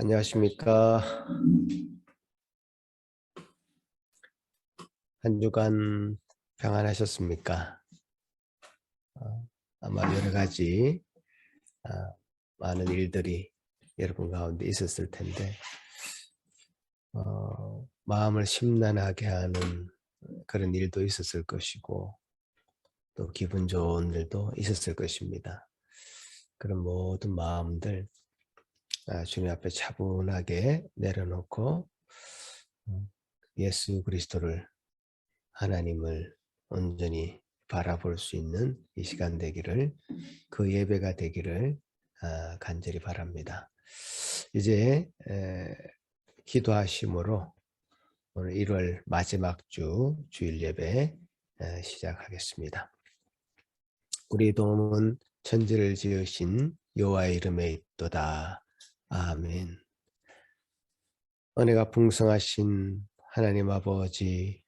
안녕하십니까. 한 주간 평안하셨습니까? 아마 여러 가지 많은 일들이 여러분 가운데 있었을 텐데 마음을 심란하게 하는 그런 일도 있었을 것이고 또 기분 좋은 일도 있었을 것입니다. 그런 모든 마음들 주님 앞에 차분하게 내려놓고 예수 그리스도를, 하나님을 온전히 바라볼 수 있는 이 시간 되기를, 그 예배가 되기를 간절히 바랍니다. 이제 기도하심으로 오늘 1월 마지막 주 주일 예배 시작하겠습니다. 우리 도움은 천지를 지으신 여호와의 이름에 있도다. 아멘. 은혜가 풍성하신 하나님 아버지,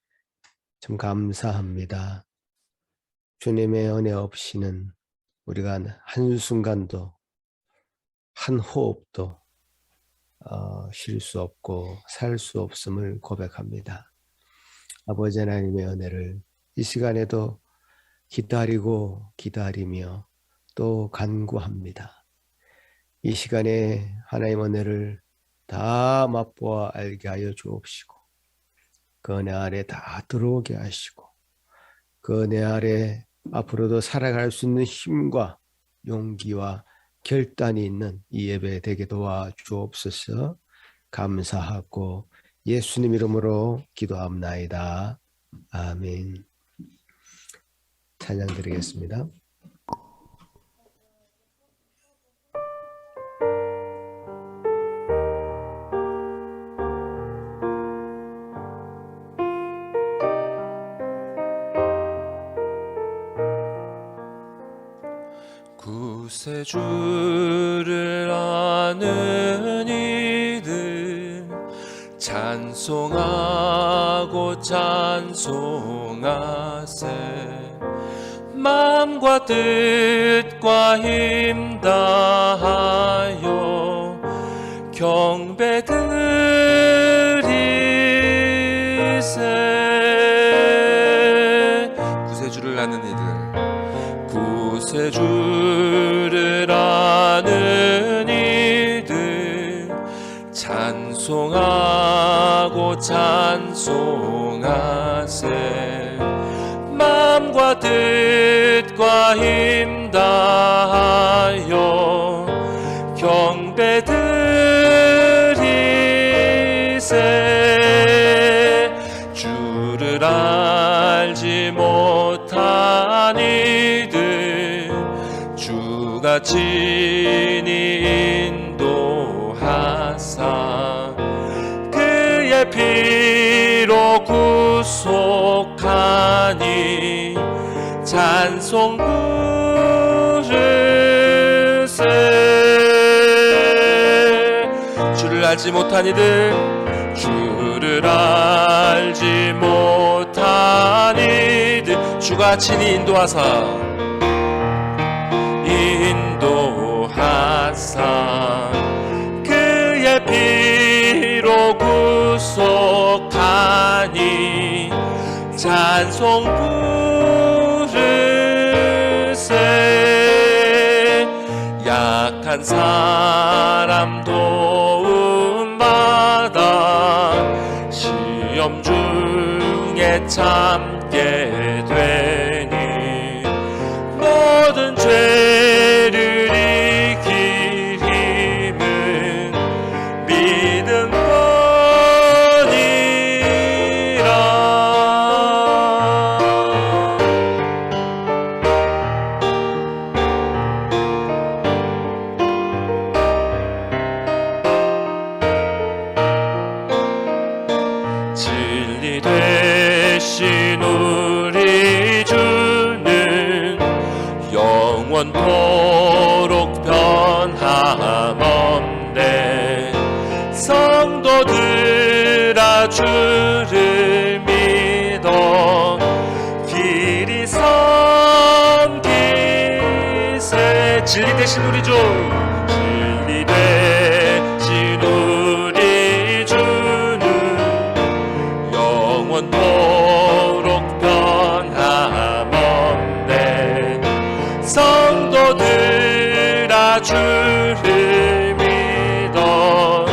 참 감사합니다. 주님의 은혜 없이는 우리가 한순간도 한 호흡도 쉴 수 없고 살 수 없음을 고백합니다. 아버지 하나님의 은혜를 이 시간에도 기다리며 또 간구합니다. 이 시간에 하나님의 은혜를 다 맛보아 알게 하여 주옵시고 그 은혜 아래 다 들어오게 하시고 그 은혜 아래 앞으로도 살아갈 수 있는 힘과 용기와 결단이 있는 이 예배 되게 도와 주옵소서. 감사하고 예수님 이름으로 기도합나이다. 아멘. 찬양 드리겠습니다. 구세주를 아는 이들 찬송하고 찬송하세. 마음과 뜻과 힘 다하여 경배 드리세. 구세주를 아는 이들, 구세주를 아는 이들 찬송하고 찬송하세. 마음과 뜻과 힘 다하여 경배 드리세. 주를 알지 못한 이들 주가 친히 인도하사 그의 피로 구속하니 찬송 부르세. 주를 알지 못한 이들, 주를 알지 못한 이들 주가 친히 인도하사 그의 피로 구속하니 찬송 부르세. 약한 사람 도움받아 시험 중에 참게 되니 모든 죄를 이길 힘은 믿음뿐이라. 진리 되신 우리 주는 영원토록 변함없네. 성도들아 주를 믿어 길이 섬기세. 진리 되신 우리 주, 진리 되신 우리 그가 주를 믿어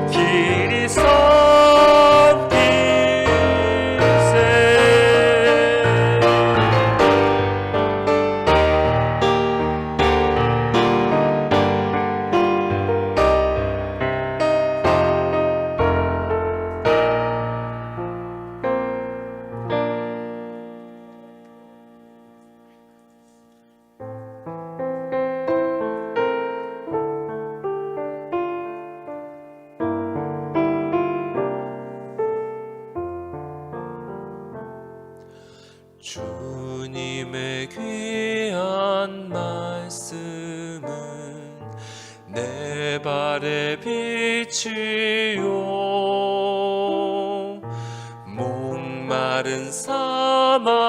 길이 주님의 귀한 말씀은 내 발의 빛이요 목마른 사막길에서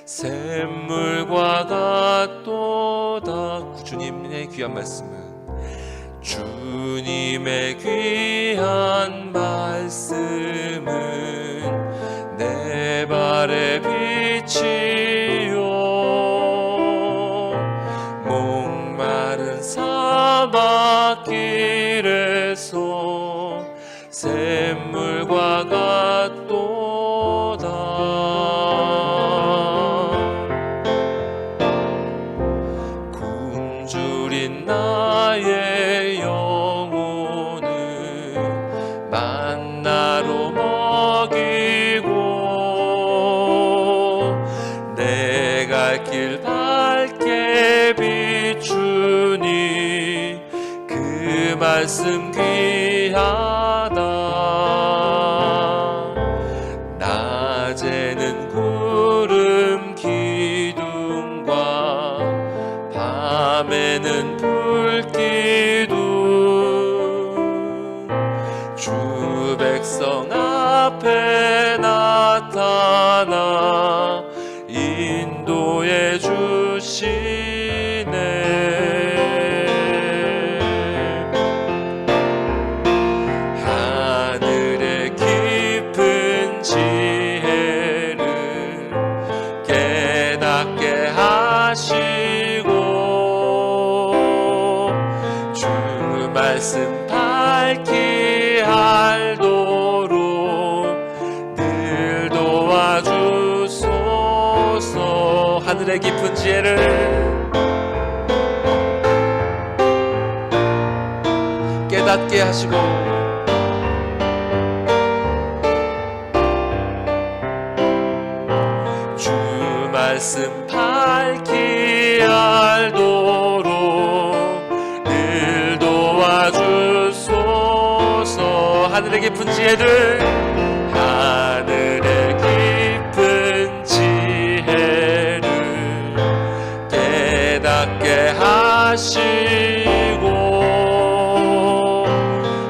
샘물과 같도다. 주님의 귀한 말씀은 주님의 귀한 말씀은 내 발의 빛이요 목마른 사막길에서 샘물과 같도다. 굶주린 나의 영혼을 만나로 먹이고 내 갈 길 밝게 비추니 그 말씀 귀하다. 낮에는 구름 기둥과 밤에는 불기둥 주 백성 앞에 나타나 인도해 주시네. 하늘의 깊은 지혜를 깨닫게 하시고 주 말씀 밝히 알도록 늘 도와주소서. 하늘의 깊은 지혜를 깨닫게 하시고 주 말씀 밝히 알도록 늘 도와주소서. 하늘의 깊은 지혜를 하늘의 깊은 지혜를 깨닫게 하시고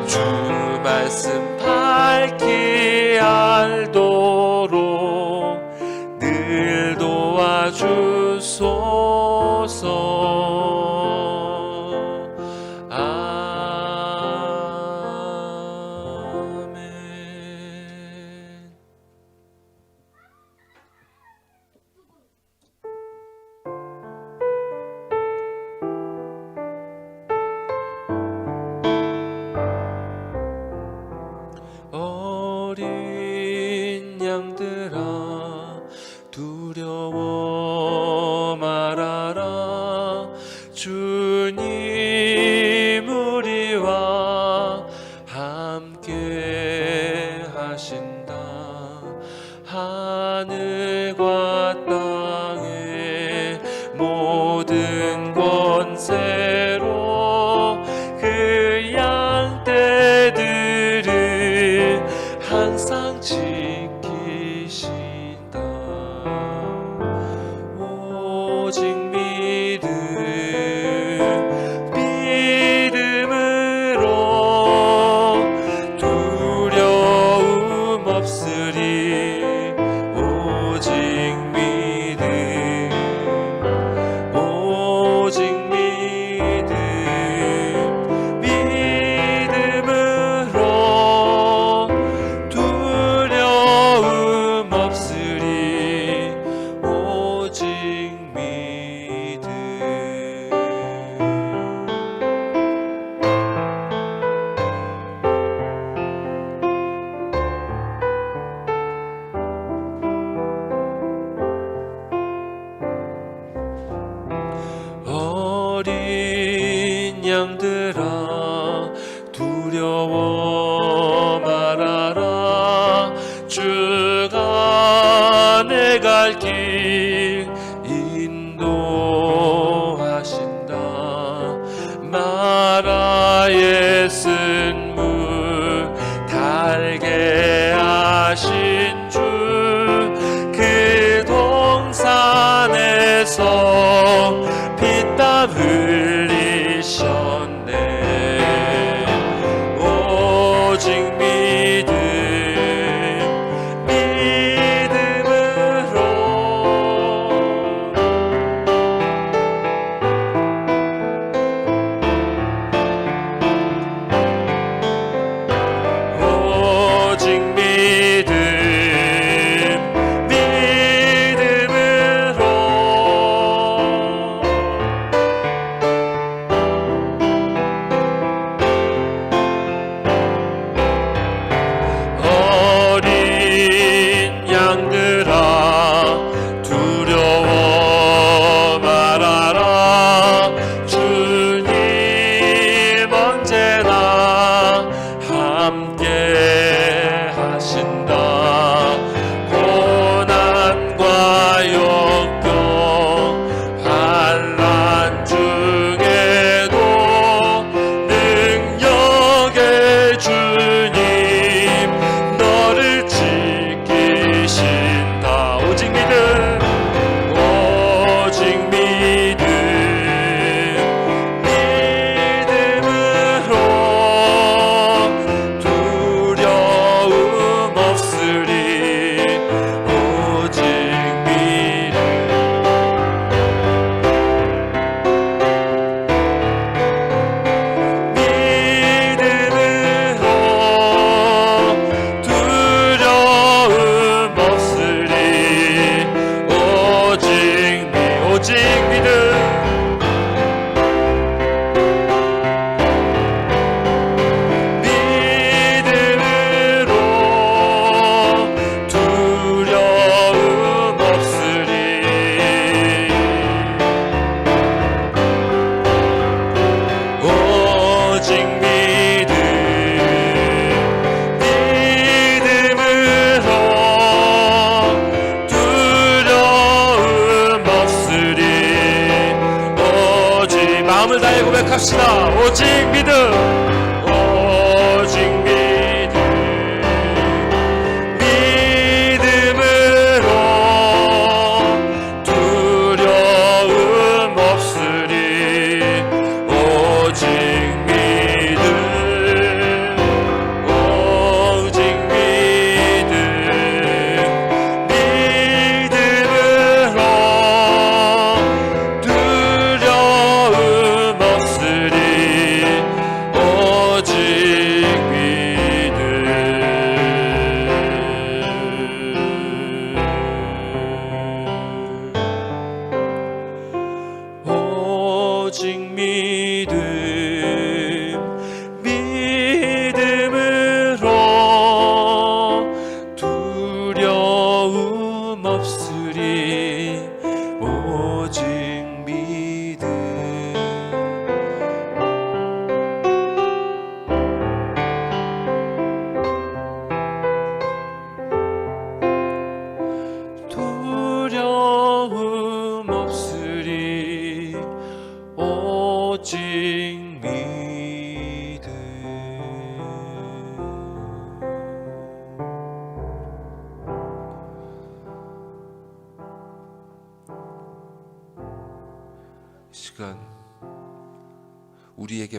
주 말씀 밝히 알도록 늘 도와주소서. 아멘. 어린 양들아 두려워 말아라. 주님 우리와 함께 하신다. 하늘과 땅의 모든 권세로 그 양떼들을 항상 지키신다. 오직 믿음으로 두려움 없으리. 오직 믿음, 오직 믿음. 어린 양들아 두려워 말아라. 주가 내 갈 길 인도하신다. 마라의 쓴물 달게 하신 주 그 동산에서 피땀 흘리셨네. 오직 고백합시다. 오직 믿음, 오직 믿음, 믿음으로 두려움 없으리. 오직 믿음, 오직 믿음, 믿음으로 두려움 없으리. 오직 믿음. 오직 믿음, 믿음으로 두려움 없으리. 오직 믿음. 두려움 없으리. 오직 믿음. 이 시간 우리에게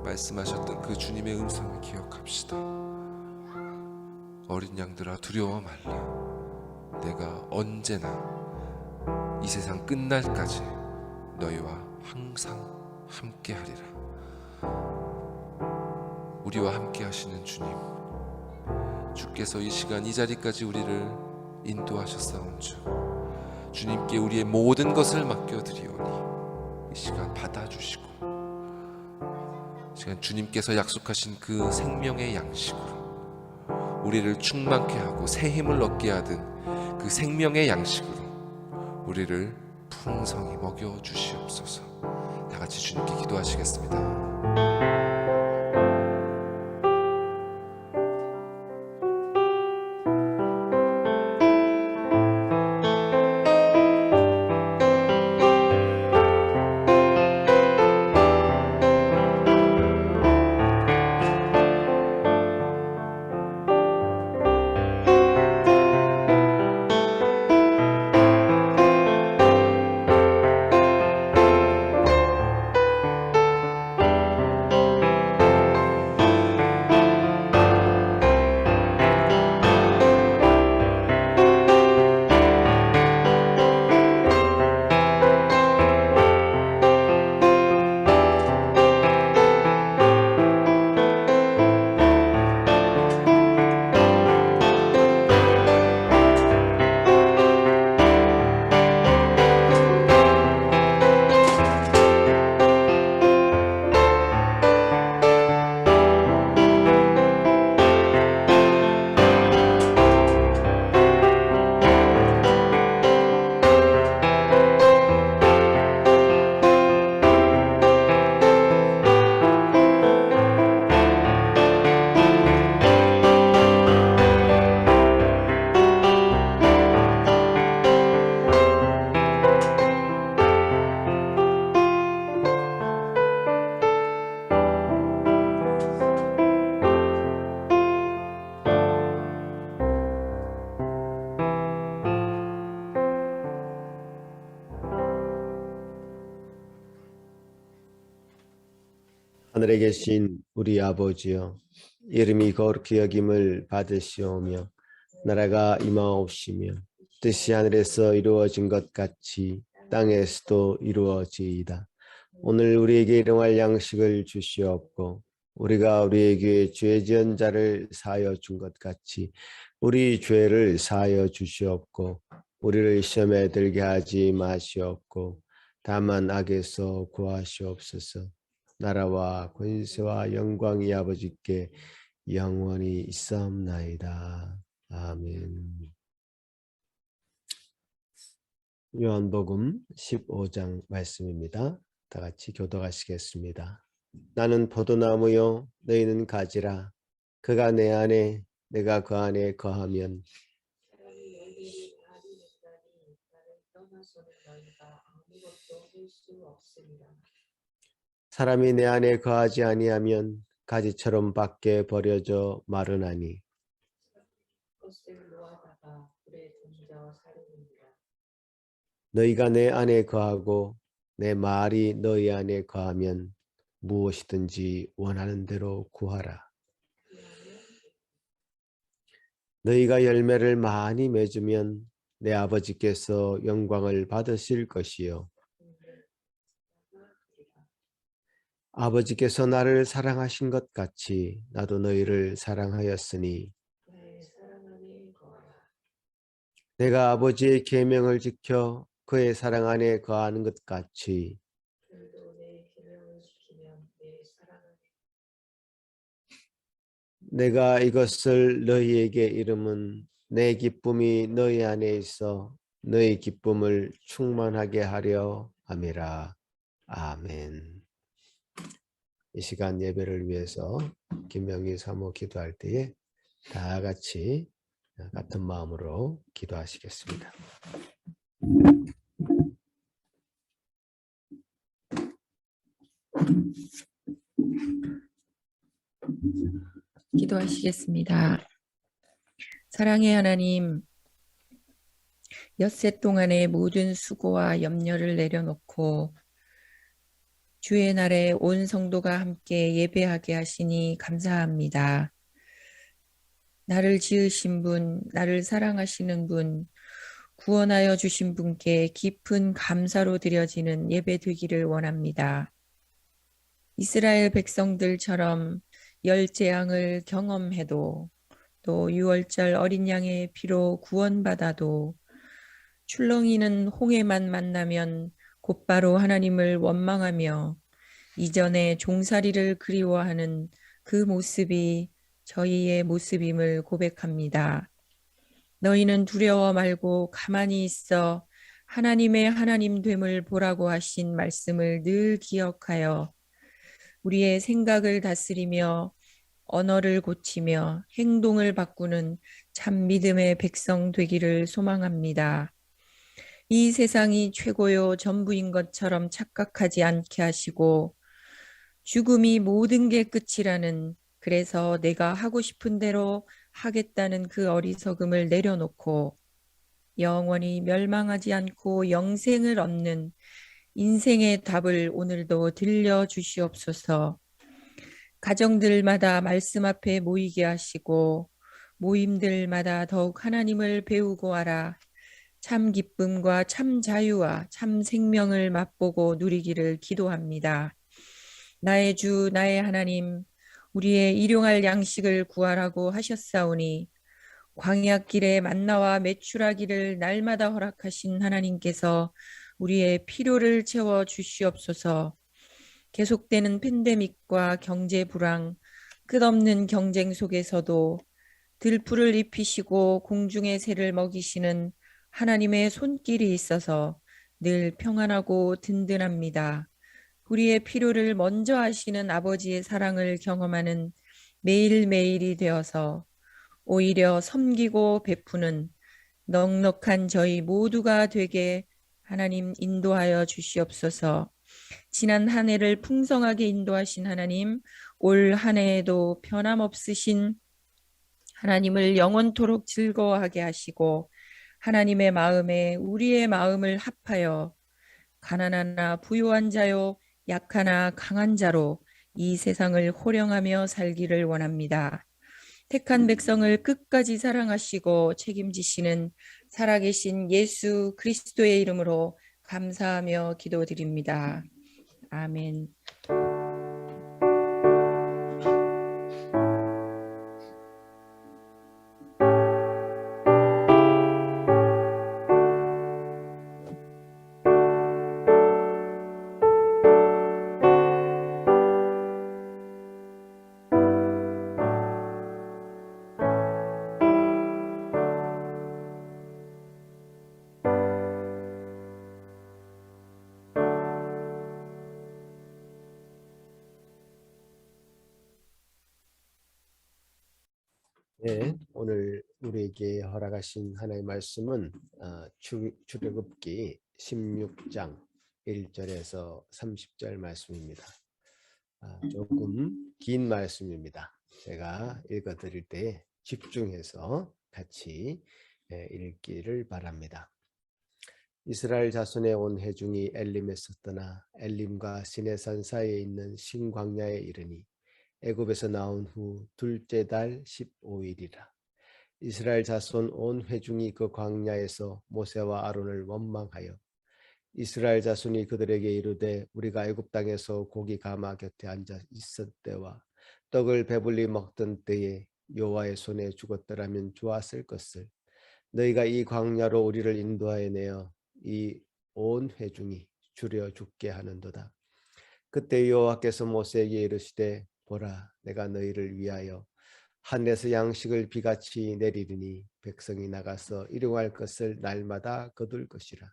말씀하셨던 그 주님의 음성을 기억합시다. 어린 양들아 두려워 말라. 내가 언제나 이 세상 끝날까지 너희와 항상 함께하리라. 우리와 함께 하시는 주님, 주께서 이 시간 이 자리까지 우리를 인도하셨사온주, 주님께 우리의 모든 것을 맡겨드리오니 이 시간 받아주시고, 이 시간 주님께서 약속하신 그 생명의 양식으로 우리를 충만케 하고 새 힘을 얻게 하던 그 생명의 양식으로 우리를 풍성히 먹여 주시옵소서. 다 같이 주님께 기도하시겠습니다. 하늘에 계신 우리 아버지여, 이름이 거룩히 여김을 받으시오며 나라가 임하옵시며 뜻이 하늘에서 이루어진 것 같이 땅에서도 이루어지이다. 오늘 우리에게 일용할 양식을 주시옵고 우리가 우리에게 죄 지은 자를 사하여 준 것 같이 우리 죄를 사하여 주시옵고 우리를 시험에 들게 하지 마시옵고 다만 악에서 구하시옵소서. 나라와 권세와 영광이 아버지께 영원히 있사옵나이다. 아멘. 요한복음 15장 말씀입니다. 다 같이 교독하시겠습니다. 나는 포도나무요 너희는 가지라. 그가 내 안에 내가 그 안에 거하면 사람이 내 안에 거하지 아니하면 가지처럼 밖에 버려져 마르나니 너희가 내 안에 거하고 내 말이 너희 안에 거하면 무엇이든지 원하는 대로 구하라. 너희가 열매를 많이 맺으면 내 아버지께서 영광을 받으실 것이요 아버지께서 나를 사랑하신 것 같이 나도 너희를 사랑하였으니 내가 아버지의 계명을 지켜 그의 사랑 안에 거하는 것 같이 내가 이것을 너희에게 이름은 내 기쁨이 너희 안에 있어 너희 기쁨을 충만하게 하려 함이라. 아멘. 이 시간 예배를 위해서 김명희 사모 기도할 때에 다 같이 같은 마음으로 기도하시겠습니다. 기도하시겠습니다. 사랑의 하나님, 엿새 동안의 모든 수고와 염려를 내려놓고 주의 날에 온 성도가 함께 예배하게 하시니 감사합니다. 나를 지으신 분, 나를 사랑하시는 분, 구원하여 주신 분께 깊은 감사로 드려지는 예배 되기를 원합니다. 이스라엘 백성들처럼 열 재앙을 경험해도 또 유월절 어린 양의 피로 구원받아도 출렁이는 홍해만 만나면 곧바로 하나님을 원망하며 이전에 종살이를 그리워하는 그 모습이 저희의 모습임을 고백합니다. 너희는 두려워 말고 가만히 있어 하나님의 하나님 됨을 보라고 하신 말씀을 늘 기억하여 우리의 생각을 다스리며 언어를 고치며 행동을 바꾸는 참 믿음의 백성 되기를 소망합니다. 이 세상이 최고요 전부인 것처럼 착각하지 않게 하시고 죽음이 모든 게 끝이라는 그래서 내가 하고 싶은 대로 하겠다는 그 어리석음을 내려놓고 영원히 멸망하지 않고 영생을 얻는 인생의 답을 오늘도 들려주시옵소서. 가정들마다 말씀 앞에 모이게 하시고 모임들마다 더욱 하나님을 배우고 알아 참 기쁨과 참 자유와 참 생명을 맛보고 누리기를 기도합니다. 나의 주 나의 하나님 우리의 일용할 양식을 구하라고 하셨사오니 광야길에 만나와 메추라기를 날마다 허락하신 하나님께서 우리의 필요를 채워 주시옵소서. 계속되는 팬데믹과 경제 불황, 끝없는 경쟁 속에서도 들풀을 입히시고 공중의 새를 먹이시는 하나님의 손길이 있어서 늘 평안하고 든든합니다. 우리의 필요를 먼저 하시는 아버지의 사랑을 경험하는 매일매일이 되어서 오히려 섬기고 베푸는 넉넉한 저희 모두가 되게 하나님 인도하여 주시옵소서. 지난 한 해를 풍성하게 인도하신 하나님, 올 한 해에도 변함없으신 하나님을 영원토록 즐거워하게 하시고 하나님의 마음에 우리의 마음을 합하여 가난하나 부유한 자요 약하나 강한 자로 이 세상을 호령하며 살기를 원합니다. 택한 백성을 끝까지 사랑하시고 책임지시는 살아계신 예수 그리스도의 이름으로 감사하며 기도드립니다. 아멘. 네, 오늘 우리에게 허락하신 하나님의 말씀은 출애굽기 16장 1절에서 30절 말씀입니다. 조금 긴 말씀입니다. 제가 읽어드릴 때 집중해서 같이 읽기를 바랍니다. 이스라엘 자손의 온 회중이 엘림에서 떠나 엘림과 시내산 사이에 있는 신광야에 이르니 애굽에서 나온 후 둘째 달 15일이라. 이스라엘 자손 온 회중이 그 광야에서 모세와 아론을 원망하여 이스라엘 자손이 그들에게 이르되 우리가 애굽 땅에서 고기 가마 곁에 앉아 있을 때와 떡을 배불리 먹던 때에 여호와의 손에 죽었더라면 좋았을 것을 너희가 이 광야로 우리를 인도하여 내어 이 온 회중이 줄여 죽게 하는도다. 그때 여호와께서 모세에게 이르시되 보라 내가 너희를 위하여 하늘에서 양식을 비같이 내리리니 백성이 나가서 일용할 것을 날마다 거둘 것이라.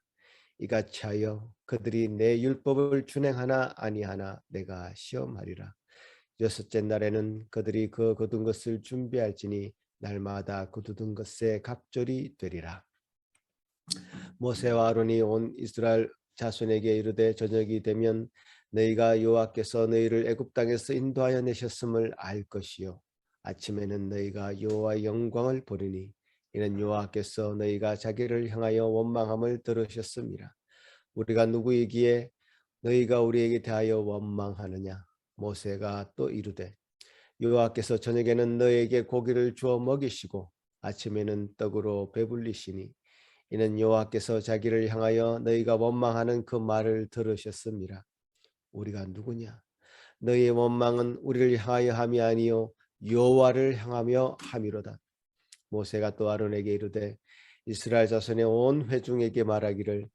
이같이 하여 그들이 내 율법을 준행하나 아니하나 내가 시험하리라. 여섯째 날에는 그들이 그 거둔 것을 준비할지니 날마다 거두던 것에 갑절이 되리라. 모세와 아론이 온 이스라엘 자손에게 이르되 저녁이 되면 너희가 여호와께서 너희를 애굽 땅에서 인도하여 내셨음을 알 것이요 아침에는 너희가 여호와의 영광을 보리니 이는 여호와께서 너희가 자기를 향하여 원망함을 들으셨습니다. 우리가 누구이기에 너희가 우리에게 대하여 원망하느냐. 모세가 또 이르되 여호와께서 저녁에는 너희에게 고기를 주어 먹이시고 아침에는 떡으로 배불리시니 이는 여호와께서 자기를 향하여 너희가 원망하는 그 말을 들으셨습니다. 우리가 누구냐? 너희의 원망은 우리를 향하여 함이 아니요 여호와를 향하며 함이로다. 모세가 또 아론에게 이르되 이스라엘 자손의 온 회중에게 말하기를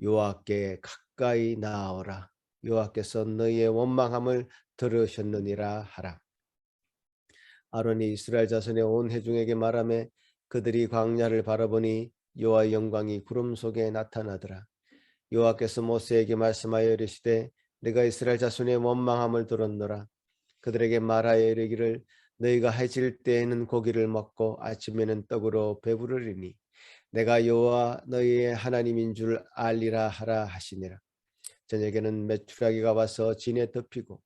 여호와께 가까이 나아오라. 여호와께서 너희의 원망함을 들으셨느니라 하라. 아론이 이스라엘 자손의 온 회중에게 말하며 그들이 광야를 바라보니 여호와의 영광이 구름 속에 나타나더라. 여호와께서 모세에게 말씀하여 이르시되 내가 이스라엘 자손의 원망함을 들었노라. 그들에게 말하여 이르기를 너희가 해질 때에는 고기를 먹고 아침에는 떡으로 배부르리니 내가 여호와 너희의 하나님인 줄 알리라 하라 하시니라. 저녁에는 메추라기가 와서 진에 덮이고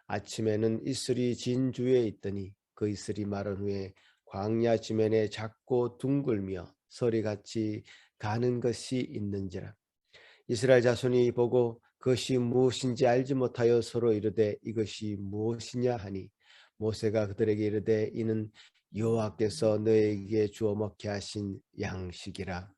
아침에는 이슬이 진 주에 있더니 그 이슬이 마른 후에 광야 지면에 작고 둥글며 서리같이 가는 것이 있는지라. 이스라엘 자손이 보고 그것이 무엇인지 알지 못하여 서로 이르되 이것이 무엇이냐 하니 모세가 그들에게 이르되 이는 여호와께서 너희에게 주어 먹게 하신 양식이라.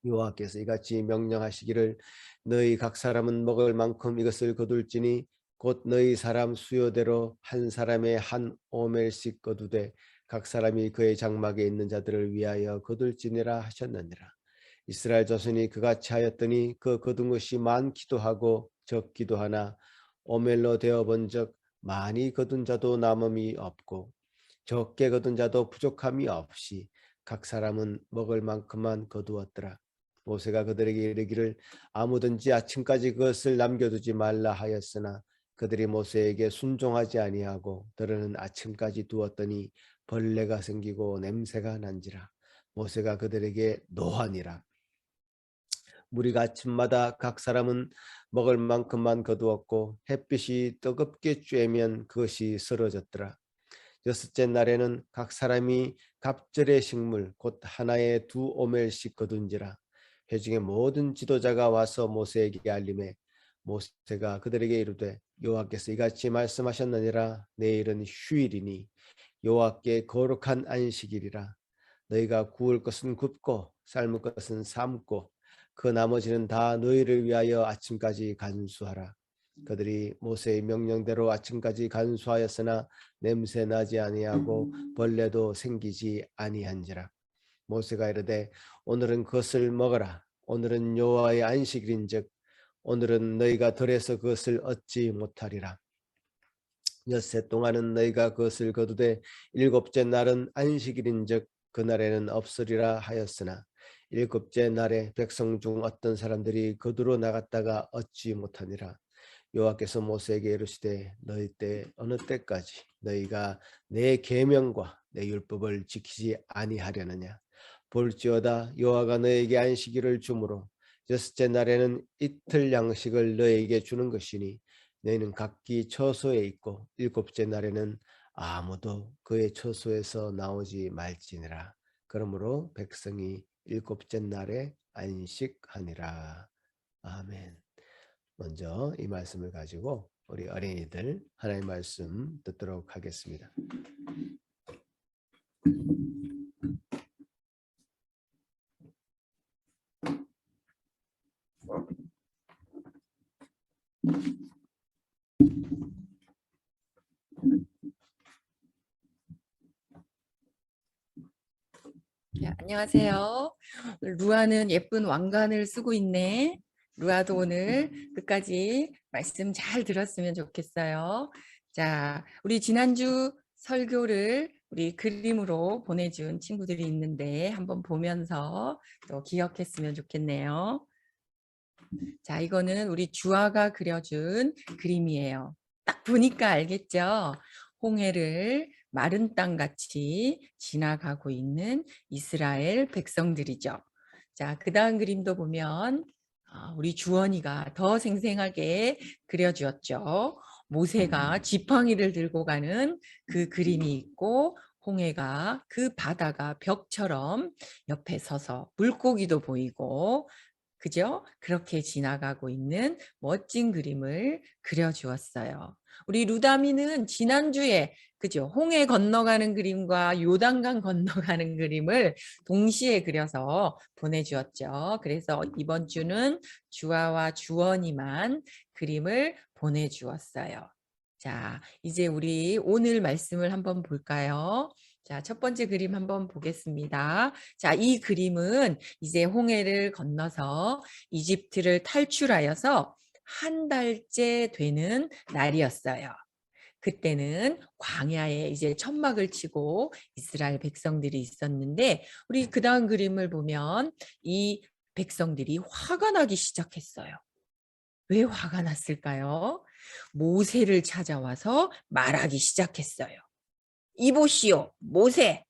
여호와께서 이같이 명령하시기를 너희 각 사람은 먹을 만큼 이것을 거둘지니 곧 너희 사람 수요대로 한 사람의 한 오멜씩 거두되 각 사람이 그의 장막에 있는 자들을 위하여 거둘지니라 하셨느니라. 이스라엘 자손이 그같이 하였더니 그 거둔 것이 많기도 하고 적기도 하나 오멜로 되어 본즉 많이 거둔 자도 남음이 없고 적게 거둔 자도 부족함이 없이 각 사람은 먹을 만큼만 거두었더라. 모세가 그들에게 이르기를 아무든지 아침까지 그것을 남겨두지 말라 하였으나 그들이 모세에게 순종하지 아니하고 더러는 아침까지 두었더니 벌레가 생기고 냄새가 난지라. 모세가 그들에게 노하니라. 무리가 아침마다 각 사람은 먹을 만큼만 거두었고 햇빛이 뜨겁게 쬐면 그것이 쓰러졌더라. 여섯째 날에는 각 사람이 갑절의 식물 곧 하나에 2오멜씩 거둔지라. 회중의 모든 지도자가 와서 모세에게 알림해 모세가 그들에게 이르되 여호와께서 이같이 말씀하셨느니라. 내일은 휴일이니 여호와께 거룩한 안식일이라. 너희가 구울 것은 굽고 삶을 것은 삶고 그 나머지는 다 너희를 위하여 아침까지 간수하라. 그들이 모세의 명령대로 아침까지 간수하였으나 냄새 나지 아니하고 벌레도 생기지 아니한지라. 모세가 이르되 오늘은 그것을 먹어라. 오늘은 여호와의 안식일인즉 오늘은 너희가 들에서 그것을 얻지 못하리라. 엿새 동안은 너희가 그것을 거두되 일곱째 날은 안식일인즉 그날에는 없으리라 하였으나 일곱째 날에 백성 중 어떤 사람들이 거두러 나갔다가 얻지 못하니라. 여호와께서 모세에게 이르시되 너희 때 어느 때까지 너희가 내 계명과 내 율법을 지키지 아니하려느냐. 볼지어다 여호와가 너에게 안식일을 주므로 여섯째 날에는 이틀 양식을 너에게 주는 것이니 너희는 각기 처소에 있고 일곱째 날에는 아무도 그의 처소에서 나오지 말지니라. 그러므로 백성이 일곱째 날에 안식하니라. 아멘. 먼저 이 말씀을 가지고 우리 어린이들 하나님의 말씀 듣도록 하겠습니다. 안녕하세요. 루아는 예쁜 왕관을 쓰고 있네. 루아도 오늘 끝까지 말씀 잘 들었으면 좋겠어요. 자, 우리 지난주 설교를 우리 그림으로 보내준 친구들이 있는데 한번 보면서 또 기억했으면 좋겠네요. 자, 이거는 우리 주아가 그려준 그림이에요. 딱 보니까 알겠죠? 홍해를 마른 땅같이 지나가고 있는 이스라엘 백성들이죠. 자, 그 다음 그림도 보면 우리 주원이가 더 생생하게 그려주었죠. 모세가 지팡이를 들고 가는 그 그림이 있고 홍해가 그 바다가 벽처럼 옆에 서서 물고기도 보이고 그죠? 그렇게 지나가고 있는 멋진 그림을 그려주었어요. 우리 루다미는 지난주에 그죠? 홍해 건너가는 그림과 요단강 건너가는 그림을 동시에 그려서 보내주었죠. 그래서 이번 주는 주아와 주원이만 그림을 보내주었어요. 자, 이제 우리 오늘 말씀을 한번 볼까요? 자, 첫 번째 그림 한번 보겠습니다. 자, 이 그림은 이제 홍해를 건너서 이집트를 탈출하여서 한 달째 되는 날이었어요. 그때는 광야에 이제 천막을 치고 이스라엘 백성들이 있었는데 우리 그 다음 그림을 보면 이 백성들이 화가 나기 시작했어요. 왜 화가 났을까요? 모세를 찾아와서 말하기 시작했어요. 이보시오, 모세.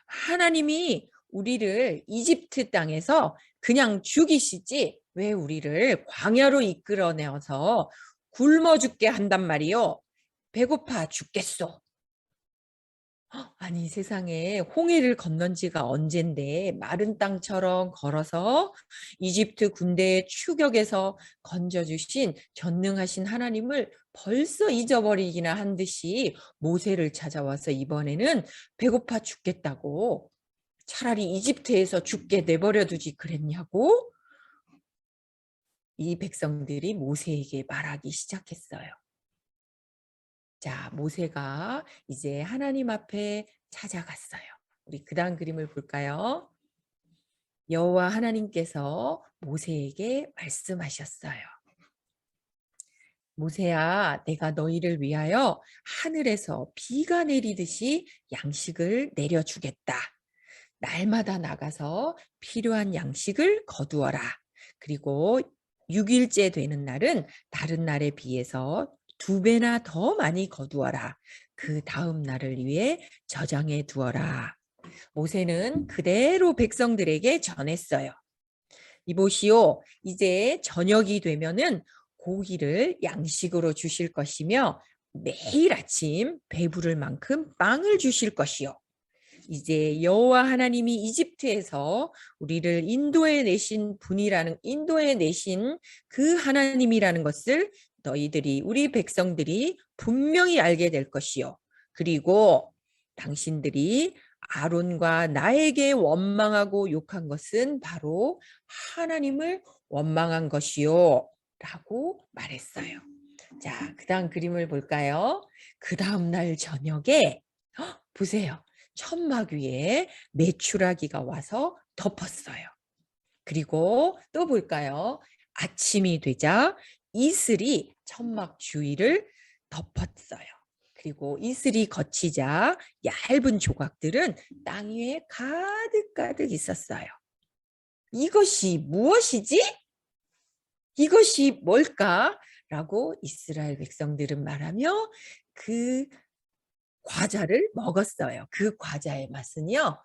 하나님이 우리를 이집트 땅에서 그냥 죽이시지 왜 우리를 광야로 이끌어내어서 굶어 죽게 한단 말이요. 배고파 죽겠소. 아니 세상에 홍해를 건넌 지가 언젠데 마른 땅처럼 걸어서 이집트 군대의 추격에서 건져주신 전능하신 하나님을 벌써 잊어버리기나 한 듯이 모세를 찾아와서 이번에는 배고파 죽겠다고 차라리 이집트에서 죽게 내버려 두지 그랬냐고 이 백성들이 모세에게 말하기 시작했어요. 자, 모세가 이제 하나님 앞에 찾아갔어요. 우리 그 다음 그림을 볼까요? 여호와 하나님께서 모세에게 말씀하셨어요. 모세야, 내가 너희를 위하여 하늘에서 비가 내리듯이 양식을 내려주겠다. 날마다 나가서 필요한 양식을 거두어라. 그리고 6일째 되는 날은 다른 날에 비해서 2배나 더 많이 거두어라. 그 다음 날을 위해 저장해 두어라. 모세는 그대로 백성들에게 전했어요. 이보시오, 이제 저녁이 되면은 고기를 양식으로 주실 것이며 매일 아침 배부를 만큼 빵을 주실 것이요. 이제 여호와 하나님이 이집트에서 우리를 인도해 내신 분이라는 인도해 내신 그 하나님이라는 것을 너희들이 우리 백성들이 분명히 알게 될 것이요. 그리고 당신들이 아론과 나에게 원망하고 욕한 것은 바로 하나님을 원망한 것이요. 라고 말했어요. 자, 그 다음 그림을 볼까요? 그 다음 날 저녁에 보세요. 천막 위에 메추라기가 와서 덮었어요. 그리고 또 볼까요? 아침이 되자 이슬이 천막 주위를 덮었어요. 그리고 이슬이 걷히자 얇은 조각들은 땅 위에 가득가득 있었어요. 이것이 무엇이지? 이것이 뭘까? 라고 이스라엘 백성들은 말하며 그 과자를 먹었어요. 그 과자의 맛은요,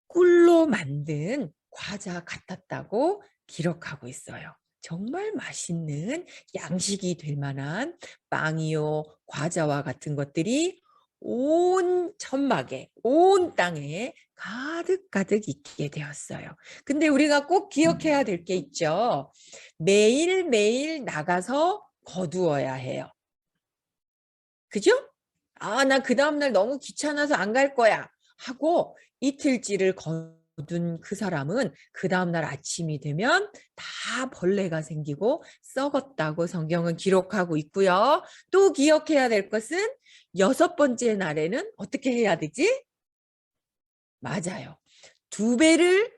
꿀로 만든 과자 같았다고 기록하고 있어요. 정말 맛있는 양식이 될 만한 빵이요, 과자와 같은 것들이 온 천막에, 온 땅에 가득가득 있게 되었어요. 근데 우리가 꼭 기억해야 될 게 있죠. 매일매일 나가서 거두어야 해요. 그죠? 아, 나 그 다음날 너무 귀찮아서 안 갈 거야 하고 이틀치를 거둔 그 사람은 그 다음날 아침이 되면 다 벌레가 생기고 썩었다고 성경은 기록하고 있고요. 또 기억해야 될 것은 6번째 날에는 어떻게 해야 되지? 맞아요. 2배를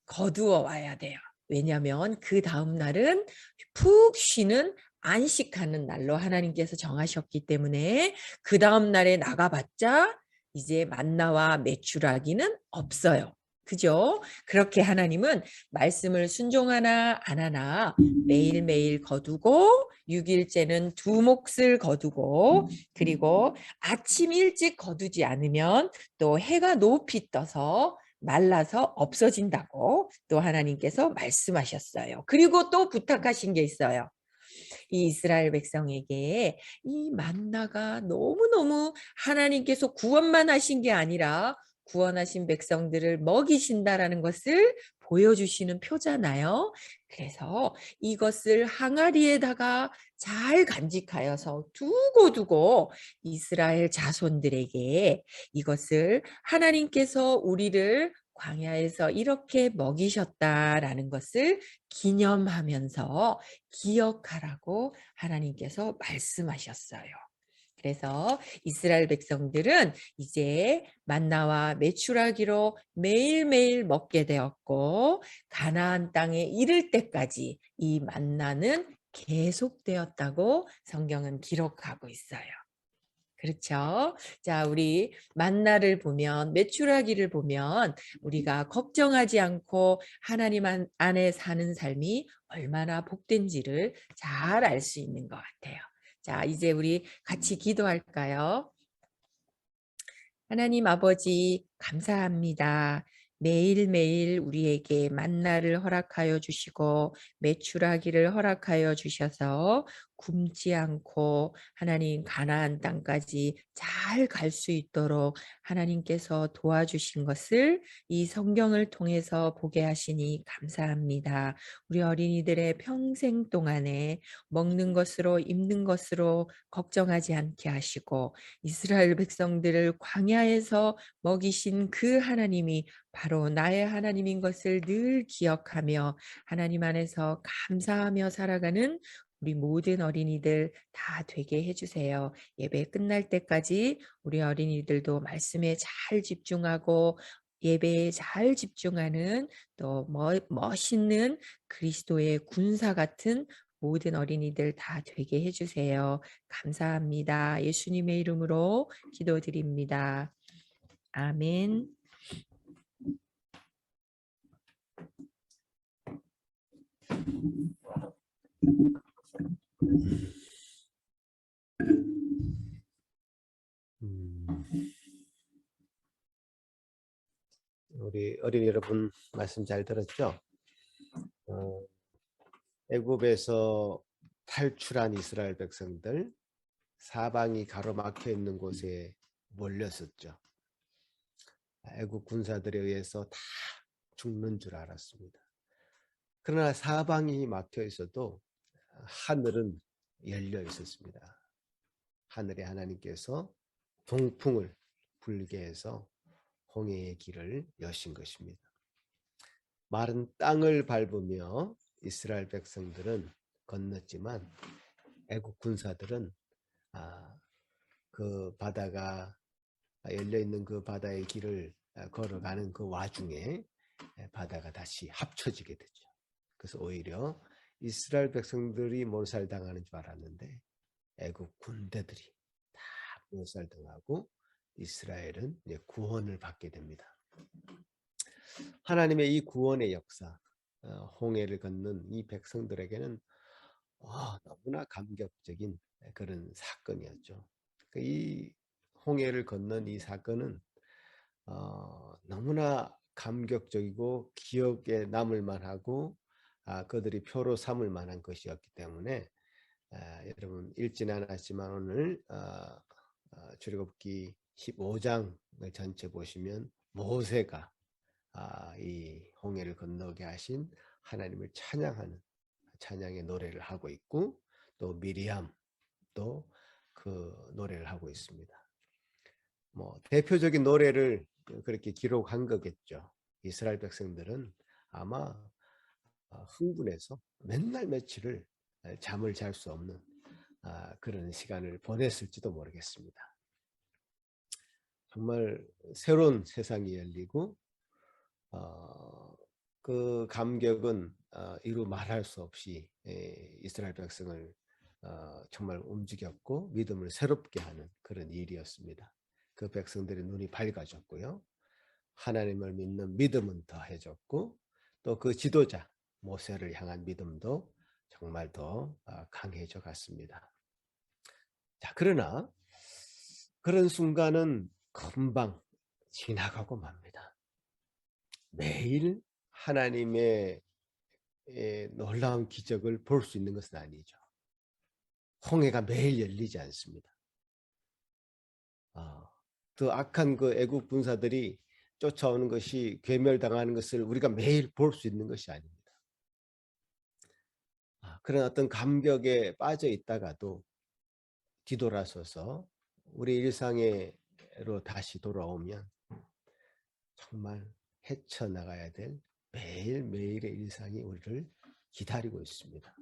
거두어 와야 돼요. 왜냐하면 그 다음 날은 푹 쉬는 안식하는 날로 하나님께서 정하셨기 때문에 그 다음 날에 나가봤자 이제 만나와 메추라기는 없어요. 그죠? 그렇게 하나님은 말씀을 순종하나 안 하나 매일매일 거두고 6일째는 2몫을 거두고 그리고 아침 일찍 거두지 않으면 또 해가 높이 떠서 말라서 없어진다고 또 하나님께서 말씀하셨어요. 그리고 또 부탁하신 게 있어요. 이 이스라엘 백성에게 이 만나가 너무너무 하나님께서 구원만 하신 게 아니라 구원하신 백성들을 먹이신다라는 것을 보여주시는 표잖아요. 그래서 이것을 항아리에다가 잘 간직하여서 두고 이스라엘 자손들에게 이것을 하나님께서 우리를 광야에서 이렇게 먹이셨다라는 것을 기념하면서 기억하라고 하나님께서 말씀하셨어요. 그래서 이스라엘 백성들은 이제 만나와 메추라기로 매일매일 먹게 되었고 가나안 땅에 이를 때까지 이 만나는 계속되었다고 성경은 기록하고 있어요. 그렇죠. 자, 우리 만나를 보면, 메추라기를 보면 우리가 걱정하지 않고 하나님 안에 사는 삶이 얼마나 복된지를 잘 알 수 있는 것 같아요. 자, 이제 우리 같이 기도할까요? 하나님 아버지, 감사합니다. 매일매일 우리에게 만나를 허락하여 주시고 메추라기를 허락하여 주셔서 굶지 않고 하나님 가나안 땅까지 잘 갈 수 있도록 하나님께서 도와주신 것을 이 성경을 통해서 보게 하시니 감사합니다. 우리 어린이들의 평생 동안에 먹는 것으로 입는 것으로 걱정하지 않게 하시고 이스라엘 백성들을 광야에서 먹이신 그 하나님이 바로 나의 하나님인 것을 늘 기억하며 하나님 안에서 감사하며 살아가는 우리 모든 어린이들 다 되게 해주세요. 예배 끝날 때까지 우리 어린이들도 말씀에 잘 집중하고 예배에 잘 집중하는 또 멋있는 그리스도의 군사 같은 모든 어린이들 다 되게 해주세요. 감사합니다. 예수님의 이름으로 기도드립니다. 아멘. 우리 어린이 여러분 말씀 잘 들었죠? 애굽에서 탈출한 이스라엘 백성들 사방이 가로막혀 있는 곳에 몰렸었죠. 애국 군사들에 의해서 다 죽는 줄 알았습니다. 그러나 사방이 막혀 있어도 하늘은 열려 있었습니다. 하늘에 하나님께서 동풍을 불게 해서 홍해의 길을 여신 것입니다. 마른 땅을 밟으며 이스라엘 백성들은 건넜지만 애국 군사들은 그 바다가 열려 있는 그 바다의 길을 걸어가는 그 와중에 바다가 다시 합쳐지게 되죠. 그래서 오히려 이스라엘 백성들이 몰살당하는 줄 알았는데 애국 군대들이 다 몰살당하고 이스라엘은 이제 구원을 받게 됩니다. 하나님의 이 구원의 역사, 홍해를 건넌 이 백성들에게는 너무나 감격적인 그런 사건이었죠. 이 홍해를 건넌 이 사건은 너무나 감격적이고 기억에 남을 만하고 그들이 표로 삼을 만한 것이었기 때문에 여러분 읽지는 않았지만 오늘 출애굽기 15장 전체 보시면 모세가 이 홍해를 건너게 하신 하나님을 찬양하는 찬양의 노래를 하고 있고 또 미리암도 그 노래를 하고 있습니다. 뭐 대표적인 노래를 그렇게 기록한 거겠죠. 이스라엘 백성들은 아마 흥분해서 맨날 며칠을 잠을 잘 수 없는 그런 시간을 보냈을지도 모르겠습니다. 정말 새로운 세상이 열리고 그 감격은 이루 말할 수 없이 이스라엘 백성을 정말 움직였고 믿음을 새롭게 하는 그런 일이었습니다. 그 백성들의 눈이 밝아졌고요. 하나님을 믿는 믿음은 더해졌고 또 그 지도자 모세를 향한 믿음도 정말 더 강해져 갔습니다. 자, 그러나 그런 순간은 금방 지나가고 맙니다. 매일 하나님의 놀라운 기적을 볼 수 있는 것은 아니죠. 홍해가 매일 열리지 않습니다. 그 악한 그 애국 군사들이 쫓아오는 것이 괴멸당하는 것을 우리가 매일 볼 수 있는 것이 아닙니다. 그런 어떤 감격에 빠져 있다가도 뒤돌아서서 우리 일상으로 다시 돌아오면 정말 헤쳐나가야 될 매일매일의 일상이 우리를 기다리고 있습니다.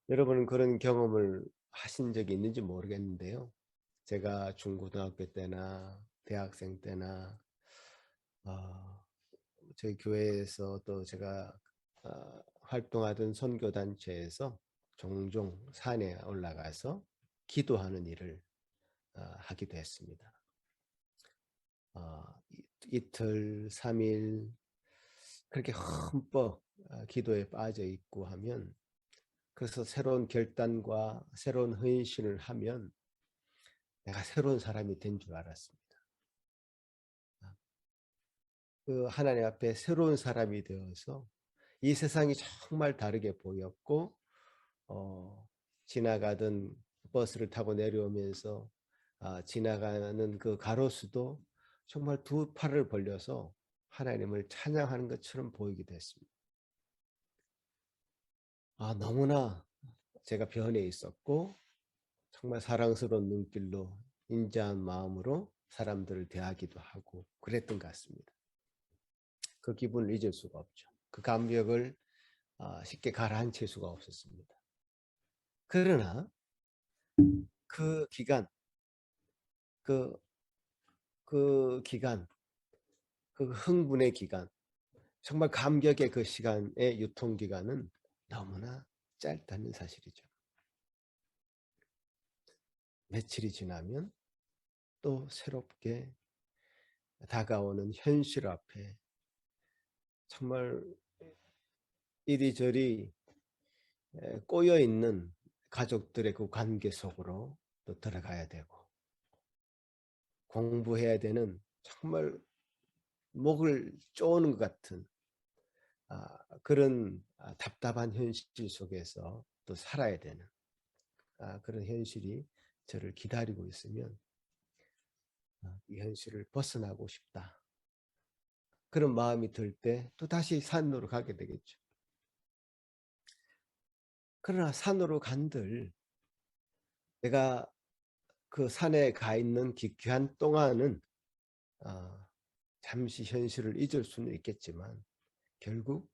여러분은 그런 경험을 하신 적이 있는지 모르겠는데요. 제가 중고등학교 때나 대학생 때나 저희 교회에서 또 제가 활동하던 선교단체에서 종종 산에 올라가서 기도하는 일을 하기도 했습니다. 이틀, 3일 그렇게 흠뻑 기도에 빠져 있고 하면, 그래서 새로운 결단과 새로운 헌신을 하면 내가 새로운 사람이 된 줄 알았습니다. 그 하나님 앞에 새로운 사람이 되어서 이 세상이 정말 다르게 보였고, 지나가던 버스를 타고 내려오면서 지나가는 그 가로수도 정말 두 팔을 벌려서 하나님을 찬양하는 것처럼 보이기도 했습니다. 너무나 제가 변해 있었고, 정말 사랑스러운 눈길로, 인자한 마음으로 사람들을 대하기도 하고 그랬던 것 같습니다. 그 기분을 잊을 수가 없죠. 그 감격을 쉽게 가라앉힐 수가 없었습니다. 그러나 그 기간, 그 기간, 그 흥분의 기간, 정말 감격의 그 시간의 유통기간은 너무나 짧다는 사실이죠. 며칠이 지나면 또 새롭게 다가오는 현실 앞에 정말 이리저리 꼬여있는 가족들의 그 관계 속으로 또 들어가야 되고, 공부해야 되는 정말 목을 쪼는 것 같은 그런 답답한 현실 속에서 또 살아야 되는 그런 현실이 저를 기다리고 있으면 이 현실을 벗어나고 싶다, 그런 마음이 들 때 또 다시 산으로 가게 되겠죠. 그러나 산으로 간들 내가 그 산에 가 있는 기간 동안은 잠시 현실을 잊을 수는 있겠지만, 결국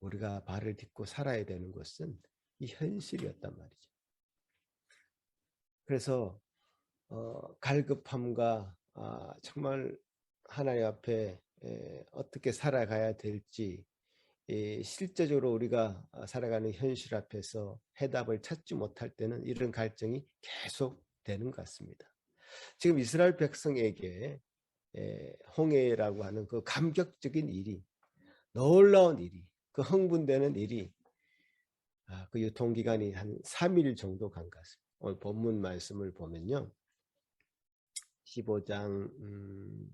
우리가 발을 딛고 살아야 되는 것은 이 현실이었단 말이죠. 그래서 갈급함과 정말 하나님 앞에 어떻게 살아가야 될지, 실제적으로 우리가 살아가는 현실 앞에서 해답을 찾지 못할 때는 이런 갈증이 계속 되는 것 같습니다. 지금 이스라엘 백성에게 홍해라고 하는 그 감격적인 일이, 놀라운 일이, 그 흥분되는 일이 그 유통기간이 한 3일 정도 간 것 같습니다. 오늘 본문 말씀을 보면요, 15장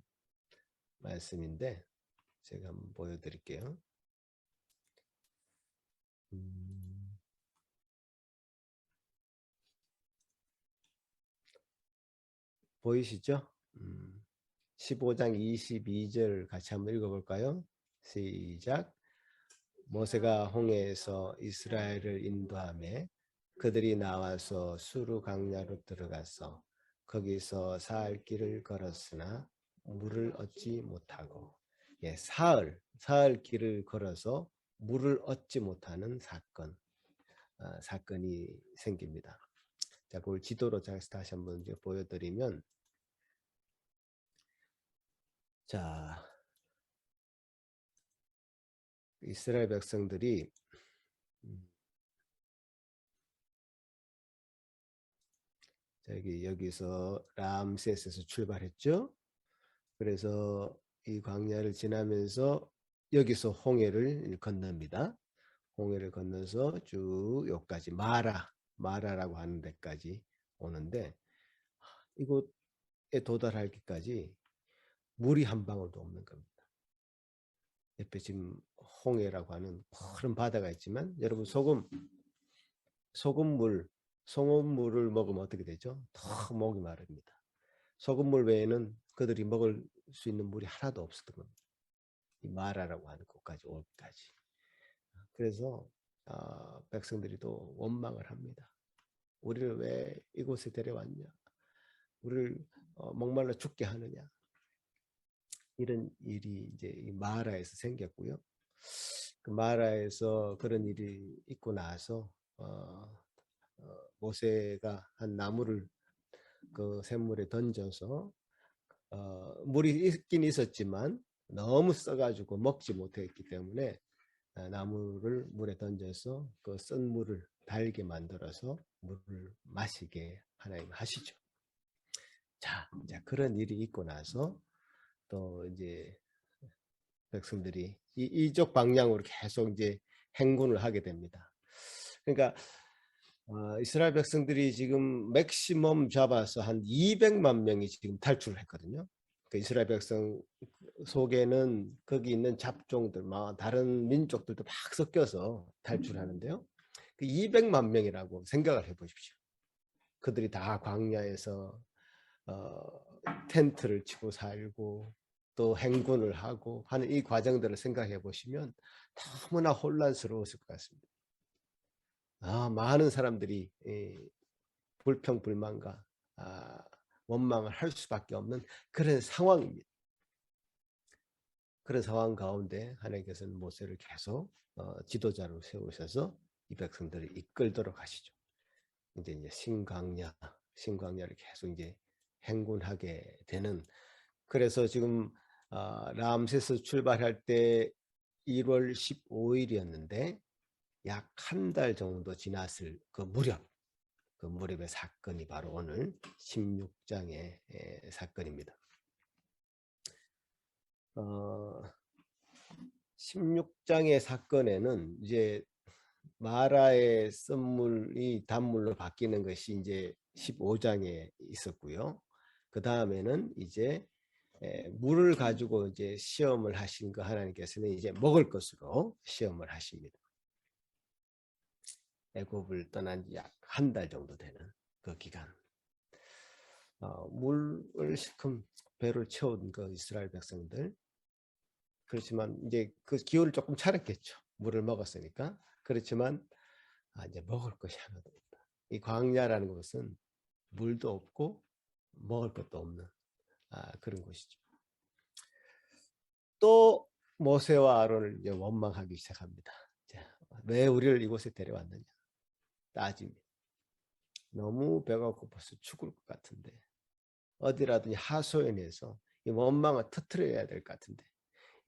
말씀인데 제가 한번 보여드릴게요. 보이시죠? 15장 22절 같이 한번 읽어볼까요? 시작. 모세가 홍해에서 이스라엘을 인도하며 그들이 나와서 수르 강야로 들어가서 거기서 사흘 길을 걸었으나 물을 얻지 못하고, 사흘 길을 걸어서 물을 얻지 못하는 사건이 생깁니다. 자, 그걸 지도로 다시 한번 보여드리면, 자, 이스라엘 백성들이 여기서 람세스에서 출발했죠. 그래서 이 광야를 지나면서 여기서 홍해를 건넙니다. 홍해를 건너서 쭉 여기까지 마라라고 하는 데까지 오는데, 이곳에 도달하기까지 물이 한 방울도 없는 겁니다. 옆에 지금 홍해라고 하는 푸른 바다가 있지만, 여러분 소금물을 먹으면 어떻게 되죠? 더 목이 마릅니다. 소금물 외에는 그들이 먹을 수 있는 물이 하나도 없었던 겁니다. 이 마라라고 하는 곳까지 오기까지. 그래서 백성들이 또 원망을 합니다. 우리를 왜 이곳에 데려왔냐? 우리를 목말라 죽게 하느냐? 이런 일이 이제 이 마라에서 생겼고요. 그 마라에서 그런 일이 있고 나서 모세가 한 나무를 그 샘물에 던져서 물이 있긴 있었지만 너무 써가지고 먹지 못했기 때문에 나무를 물에 던져서 그 쓴 물을 달게 만들어서 물을 마시게 하나님 하시죠. 자, 이제 그런 일이 있고 나서 또 이제 백성들이 이쪽 방향으로 계속 이제 행군을 하게 됩니다. 그러니까 이스라엘 백성들이 지금 맥시멈 잡아서 한 200만 명이 지금 탈출을 했거든요. 그 이스라엘 백성 속에는 거기 있는 잡종들, 막 다른 민족들도 막 섞여서 탈출하는데요. 그 200만 명이라고 생각을 해보십시오. 그들이 다 광야에서 텐트를 치고 살고 또 행군을 하고 하는 이 과정들을 생각해 보시면 너무나 혼란스러웠을 것 같습니다. 많은 사람들이 불평, 불만과 원망을 할 수밖에 없는 그런 상황입니다. 그런 상황 가운데 하나님께서는 모세를 계속 지도자로 세우셔서 이 백성들을 이끌도록 하시죠. 이제 신광야를 계속 이제 행군하게 되는. 그래서 지금 람세스 출발할 때 1월 15일이었는데 약 한 달 정도 지났을 그 무렵의 사건이 바로 오늘 16장의 사건입니다. 16장의 사건에는 이제 마라의 썰물이 단물로 바뀌는 것이 이제 15장에 있었고요. 그 다음에는 이제 물을 가지고 이제 시험을 하신 거 하나님께서는 이제 먹을 것으로 시험을 하십니다. 애굽을 떠난 지 약 한 달 정도 되는 그 기간. 물을 실컷 배를 채운 그 이스라엘 백성들. 그렇지만 이제 그 기호를 조금 차렸겠죠. 물을 먹었으니까. 그렇지만 이제 먹을 것이 하나도 없다. 이 광야라는 것은 물도 없고 먹을 것도 없는 그런 곳이죠. 또 모세와 아론을 이제 원망하기 시작합니다. 자, 왜 우리를 이곳에 데려왔느냐 따집니다. 너무 배가 고파서 죽을 것 같은데 어디라든지 하소연해서 이 원망을 터뜨려야 될 것 같은데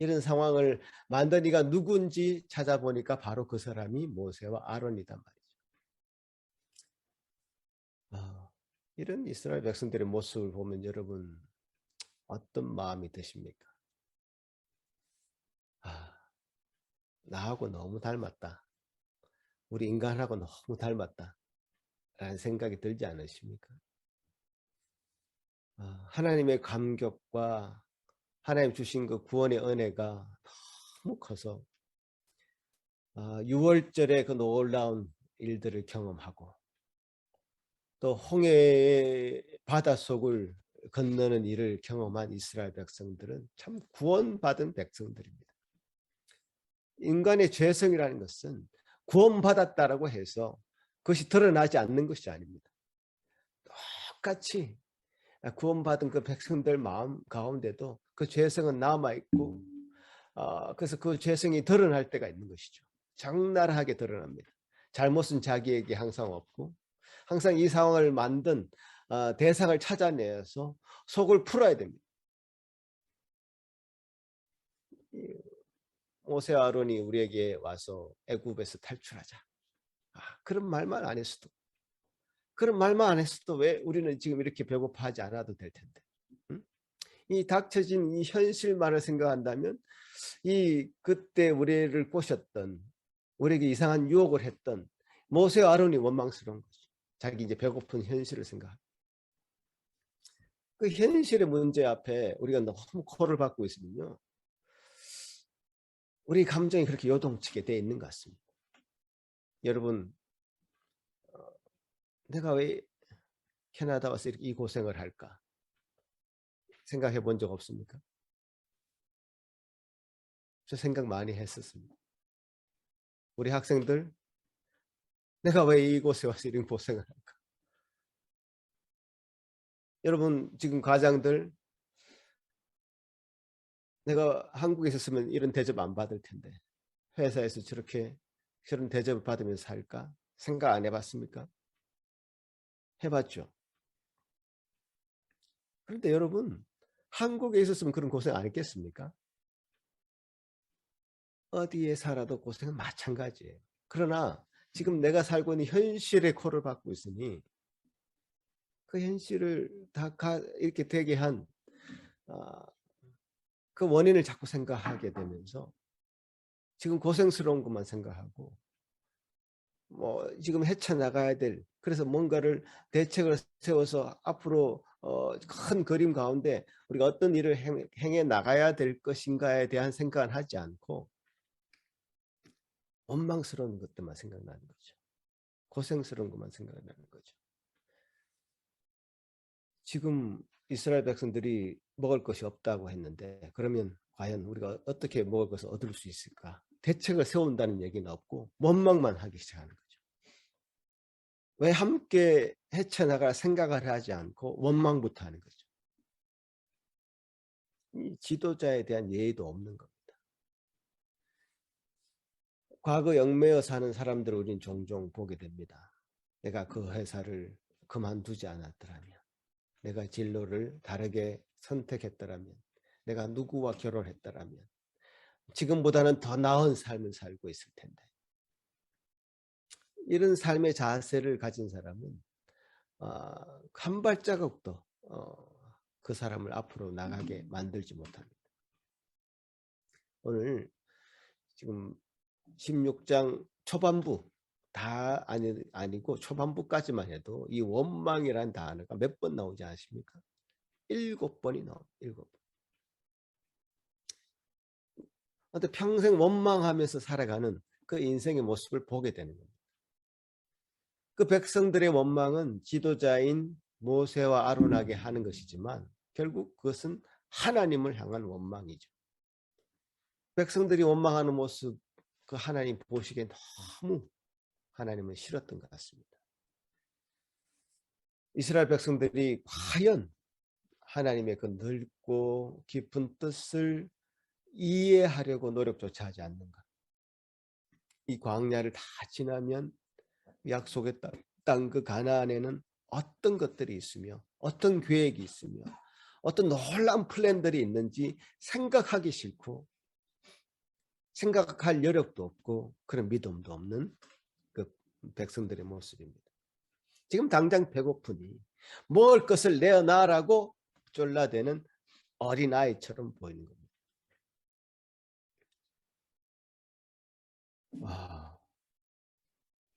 이런 상황을 만든 이가 누군지 찾아보니까 바로 그 사람이 모세와 아론이단 말이죠. 이런 이스라엘 백성들의 모습을 보면 여러분 어떤 마음이 드십니까? 나하고 너무 닮았다. 우리 인간하고 너무 닮았다. 라는 생각이 들지 않으십니까? 하나님의 감격과 하나님 주신 그 구원의 은혜가 너무 커서 6월절에 그 놀라운 일들을 경험하고 또 홍해의 바닷속을 건너는 일을 경험한 이스라엘 백성들은 참 구원받은 백성들입니다. 인간의 죄성이라는 것은 구원받았다라고 해서 그것이 드러나지 않는 것이 아닙니다. 똑같이 구원받은 그 백성들 마음 가운데도 그 죄성은 남아있고 그래서 그 죄성이 드러날 때가 있는 것이죠. 적나라하게 드러납니다. 잘못은 자기에게 항상 없고 항상 이 상황을 만든 대상을 찾아내서 속을 풀어야 됩니다. 모세 아론이 우리에게 와서 애굽에서 탈출하자. 그런 말만 안 했어도 왜 우리는 지금 이렇게 배고파하지 않아도 될 텐데. 이 닥쳐진 이 현실만을 생각한다면 이 그때 우리를 꼬셨던 우리에게 이상한 유혹을 했던 모세 아론이 원망스러운 거죠. 자기 이제 배고픈 현실을 생각합니다. 그 현실의 문제 앞에 우리가 너무 코를 박고 있으면요. 우리 감정이 그렇게 요동치게 돼 있는 것 같습니다. 여러분, 내가 왜 캐나다 와서 이렇게 이 고생을 할까? 생각해 본 적 없습니까? 저 생각 많이 했었습니다. 우리 학생들, 내가 왜 이곳에 와서 이런 고생을 할까? 여러분, 지금 가장들, 내가 한국에 있었으면 이런 대접 안 받을 텐데 회사에서 저런 대접을 받으면서 살까? 생각 안 해봤습니까? 해봤죠. 그런데 여러분, 한국에 있었으면 그런 고생 안 했겠습니까? 어디에 살아도 고생은 마찬가지예요. 그러나 지금 내가 살고 있는 현실의 코를 박고 있으니 그 현실을 이렇게 되게 한 그 원인을 자꾸 생각하게 되면서 지금 고생스러운 것만 생각하고 뭐 지금 헤쳐나가야 될, 그래서 뭔가를 대책을 세워서 앞으로 큰 그림 가운데 우리가 어떤 일을 행해 나가야 될 것인가에 대한 생각을 하지 않고 원망스러운 것들만 생각나는 거죠. 고생스러운 것만 생각나는 거죠. 지금 이스라엘 백성들이 먹을 것이 없다고 했는데 그러면 과연 우리가 어떻게 먹을 것을 얻을 수 있을까? 대책을 세운다는 얘기는 없고 원망만 하기 시작하는 거죠. 왜 함께 헤쳐나갈 생각을 하지 않고 원망부터 하는 거죠. 이 지도자에 대한 예의도 없는 겁니다. 과거 영매어 사는 사람들을 우리는 종종 보게 됩니다. 내가 그 회사를 그만두지 않았더라면, 내가 진로를 다르게 선택했더라면, 내가 누구와 결혼했더라면 지금보다는 더 나은 삶을 살고 있을 텐데. 이런 삶의 자세를 가진 사람은 한 발자국도 그 사람을 앞으로 나가게 만들지 못합니다. 오늘 지금 16장 초반부 다 아니고 초반부까지만 해도 이 원망이라는 단어가 몇 번 나오지 않습니까? 7번이 나옵니다. 7번. 근데 평생 원망하면서 살아가는 그 인생의 모습을 보게 되는 겁니다. 그 백성들의 원망은 지도자인 모세와 아론에게 하는 것이지만 결국 그것은 하나님을 향한 원망이죠. 백성들이 원망하는 모습, 그 하나님 보시기에 너무 하나님은 싫었던 것 같습니다. 이스라엘 백성들이 과연 하나님의 그 넓고 깊은 뜻을 이해하려고 노력조차 하지 않는가? 이 광야를 다 지나면 약속의 땅 그 가나안에는 어떤 것들이 있으며 어떤 계획이 있으며 어떤 놀라운 플랜들이 있는지 생각하기 싫고 생각할 여력도 없고 그런 믿음도 없는 그 백성들의 모습입니다. 지금 당장 배고프니 먹을 것을 내어놔라고 쫄라대는 어린아이처럼 보이는 겁니다. 와,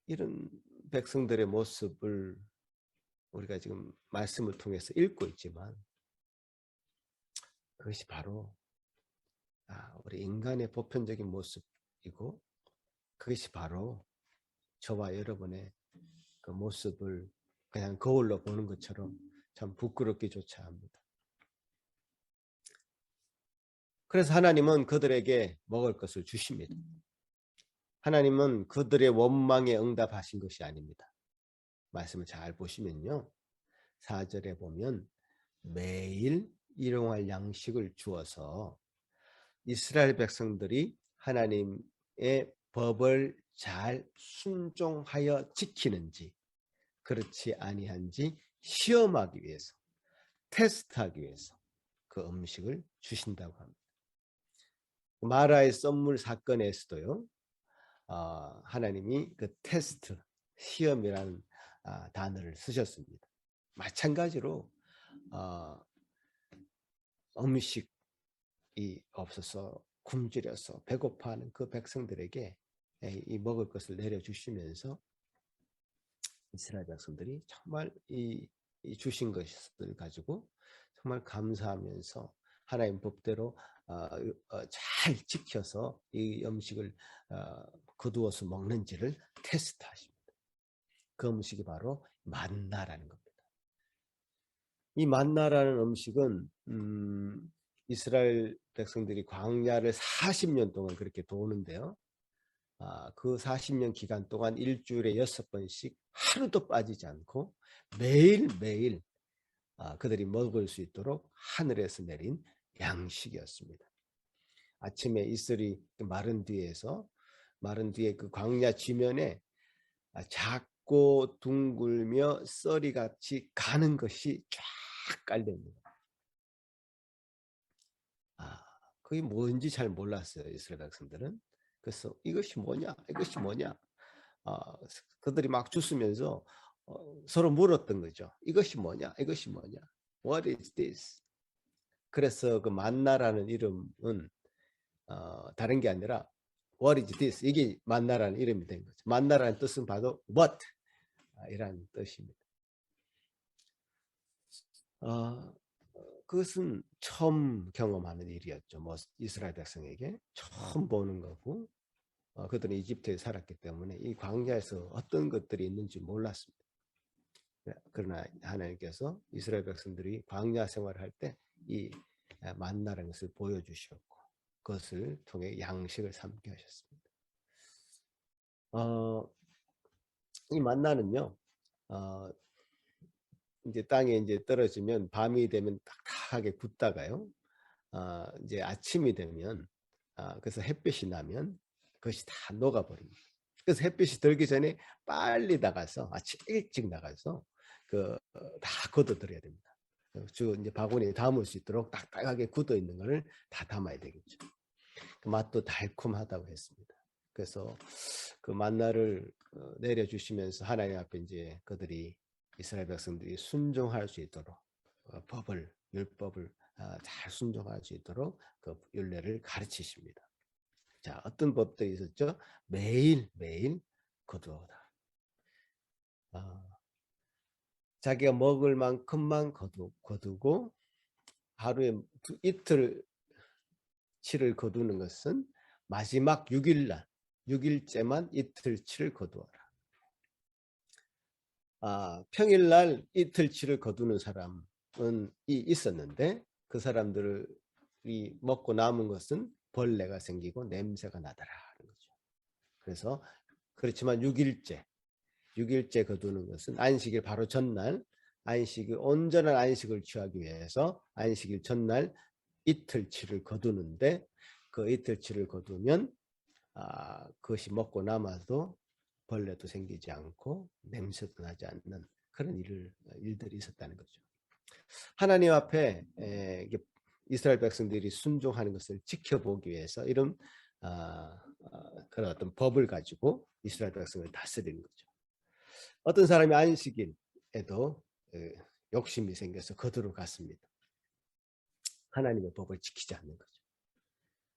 이런 백성들의 모습을 우리가 지금 말씀을 통해서 읽고 있지만 그것이 바로 우리 인간의 보편적인 모습이고 그것이 바로 저와 여러분의 그 모습을 그냥 거울로 보는 것처럼 참 부끄럽기조차 합니다. 그래서 하나님은 그들에게 먹을 것을 주십니다. 하나님은 그들의 원망에 응답하신 것이 아닙니다. 말씀을 잘 보시면요. 4절에 보면 매일 일용할 양식을 주어서 이스라엘 백성들이 하나님의 법을 잘 순종하여 지키는지 그렇지 아니한지 시험하기 위해서, 테스트하기 위해서 그 음식을 주신다고 합니다. 마라의 썸물 사건에서도요. 하나님이 그 테스트, 시험이라는 단어를 쓰셨습니다. 마찬가지로 음식이 없어서 굶주려서 배고파하는 그 백성들에게 이 먹을 것을 내려주시면서 이스라엘 백성들이 정말 이 주신 것을 가지고 정말 감사하면서 하나님 법대로 잘 지켜서 이 음식을 거두어서 먹는지를 테스트하십니다. 그 음식이 바로 만나라는 겁니다. 이 만나라는 음식은 이스라엘 백성들이 광야를 40년 동안 그렇게 도는데요. 그 40년 기간 동안 일주일에 6번씩 하루도 빠지지 않고 매일매일 그들이 먹을 수 있도록 하늘에서 내린 양식이었습니다. 아침에 이슬이 마른 뒤에 그 광야 지면에 작고 둥글며 썰이같이 가는 것이 쫙 깔려있는 거예요. 그게 뭔지 잘 몰랐어요. 이스라엘 백성들은. 그래서 이것이 뭐냐? 그들이 막 주스면서 서로 물었던 거죠. 이것이 뭐냐? 이것이 뭐냐? What is this? 그래서 그 만나라는 이름은 다른 게 아니라 What is this? 이게 만나라는 이름이 된 거죠. 만나라는 뜻은 봐도 What? 이라는 뜻입니다. 그것은 처음 경험하는 일이었죠. 뭐 이스라엘 백성에게 처음 보는 거고, 그들은 이집트에 살았기 때문에 이 광야에서 어떤 것들이 있는지 몰랐습니다. 그러나 하나님께서 이스라엘 백성들이 광야 생활을 할 때 이 만나라는 것을 보여주셨고, 그것을 통해 양식을 삼게 하셨습니다. 이 만나는요, 이제 땅에 이제 떨어지면 밤이 되면 딱딱하게 굳다가요. 이제 아침이 되면 그래서 햇빛이 나면 그것이 다 녹아버립니다. 그래서 햇빛이 들기 전에 빨리 나가서 아침 일찍 나가서 다 걷어들여야 됩니다. 주 이제 바구니에 담을 수 있도록 딱딱하게 굳어 있는 것을 다 담아야 되겠죠. 그 맛도 달콤하다고 했습니다. 그래서 그 만나를 내려주시면서 하나님 앞에 이제 그들이 이스라엘 백성들이 순종할 수 있도록 율법을 잘 순종할 수 있도록 그 율례를 가르치십니다. 자, 어떤 법들이 있었죠? 매일 거두어라. 자기가 먹을 만큼만 거두고 하루에 이틀치를 거두는 것은 마지막 6일째만 이틀치를 거두어라. 평일날 이틀치를 거두는 사람은 있었는데 그 사람들이 먹고 남은 것은 벌레가 생기고 냄새가 나더라 하는 거죠. 그래서 그렇지만 6일째 거두는 것은 안식일 바로 전날 온전한 안식을 취하기 위해서 안식일 전날 이틀치를 거두는데 그 이틀치를 거두면 그것이 먹고 남아도 벌레도 생기지 않고 냄새도 나지 않는 그런 일들이 있었다는 거죠. 하나님 앞에 이스라엘 백성들이 순종하는 것을 지켜보기 위해서 이런 그런 어떤 법을 가지고 이스라엘 백성을 다스리는 거죠. 어떤 사람이 안식일에도 욕심이 생겨서 거두러 갔습니다. 하나님의 법을 지키지 않는 거죠.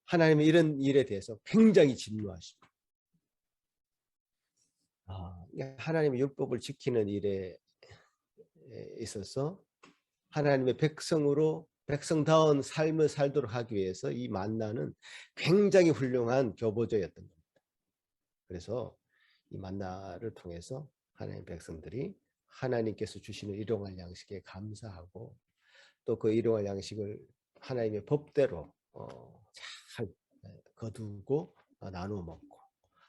하나님은 이런 일에 대해서 굉장히 진노하십니다. 하나님의 율법을 지키는 일에 있어서 하나님의 백성다운 삶을 살도록 하기 위해서 이 만나는 굉장히 훌륭한 교보제였던 겁니다. 그래서 이 만나를 통해서 하나님의 백성들이 하나님께서 주시는 일용할 양식에 감사하고 또 그 일용할 양식을 하나님의 법대로 잘 거두고 나누어 먹고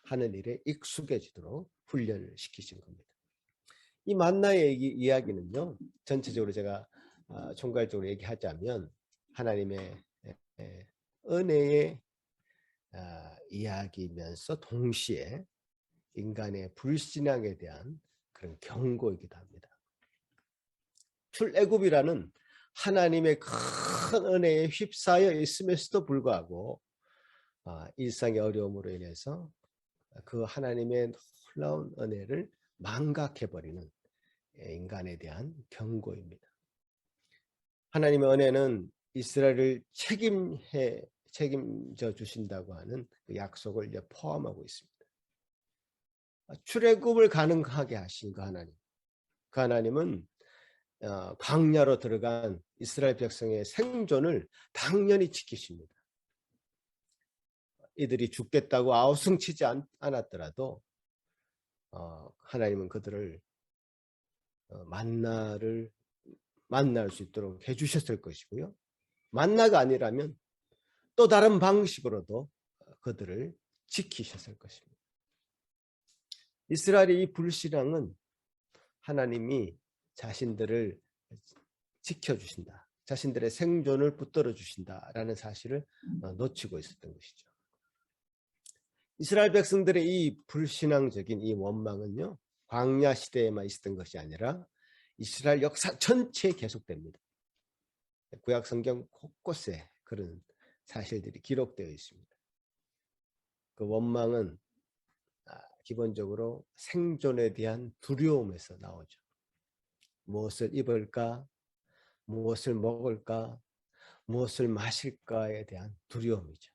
하는 일에 익숙해지도록 훈련을 시키신 겁니다. 이 만나의 이야기는요, 전체적으로 제가 총괄적으로 얘기하자면 하나님의 은혜의 이야기면서 동시에 인간의 불신앙에 대한 그런 경고이기도 합니다. 출애굽이라는 하나님의 큰 은혜에 휩싸여 있음에도 불구하고 일상의 어려움으로 인해서 그 하나님의 놀라운 은혜를 망각해버리는 인간에 대한 경고입니다. 하나님의 은혜는 이스라엘을 책임져 주신다고 하는 그 약속을 포함하고 있습니다. 출애굽을 가능하게 하신 그 하나님은 광야로 들어간 이스라엘 백성의 생존을 당연히 지키십니다. 이들이 죽겠다고 아우성치지 않았더라도 하나님은 그들을 만날 수 있도록 해주셨을 것이고요. 만나가 아니라면 또 다른 방식으로도 그들을 지키셨을 것입니다. 이스라엘의 이 불신앙은 하나님이 자신들을 지켜주신다, 자신들의 생존을 붙들어 주신다라는 사실을 놓치고 있었던 것이죠. 이스라엘 백성들의 이 불신앙적인 이 원망은요, 광야 시대에만 있었던 것이 아니라 이스라엘 역사 전체에 계속됩니다. 구약 성경 곳곳에 그런 사실들이 기록되어 있습니다. 그 원망은 기본적으로 생존에 대한 두려움에서 나오죠. 무엇을 입을까? 무엇을 먹을까? 무엇을 마실까에 대한 두려움이죠.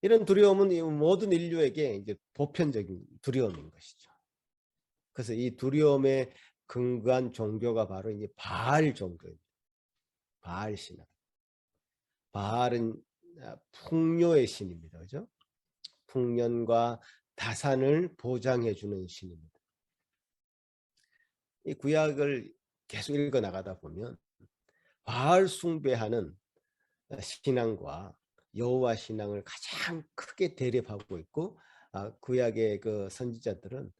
이런 두려움은 이 모든 인류에게 이제 보편적인 두려움인 것이죠. 그래서 이 두려움에 근거한 종교가 바로 이제 바알 종교입니다. 바알 신앙. 바알은 풍요의 신입니다. 그죠? 풍년과 다산을 보장해 주는 신입니다. 이 구약을 계속 읽어 나가다 보면 바알 숭배하는 신앙과 여호와 신앙을 가장 크게 대립하고 있고, 구약의 그 선지자들은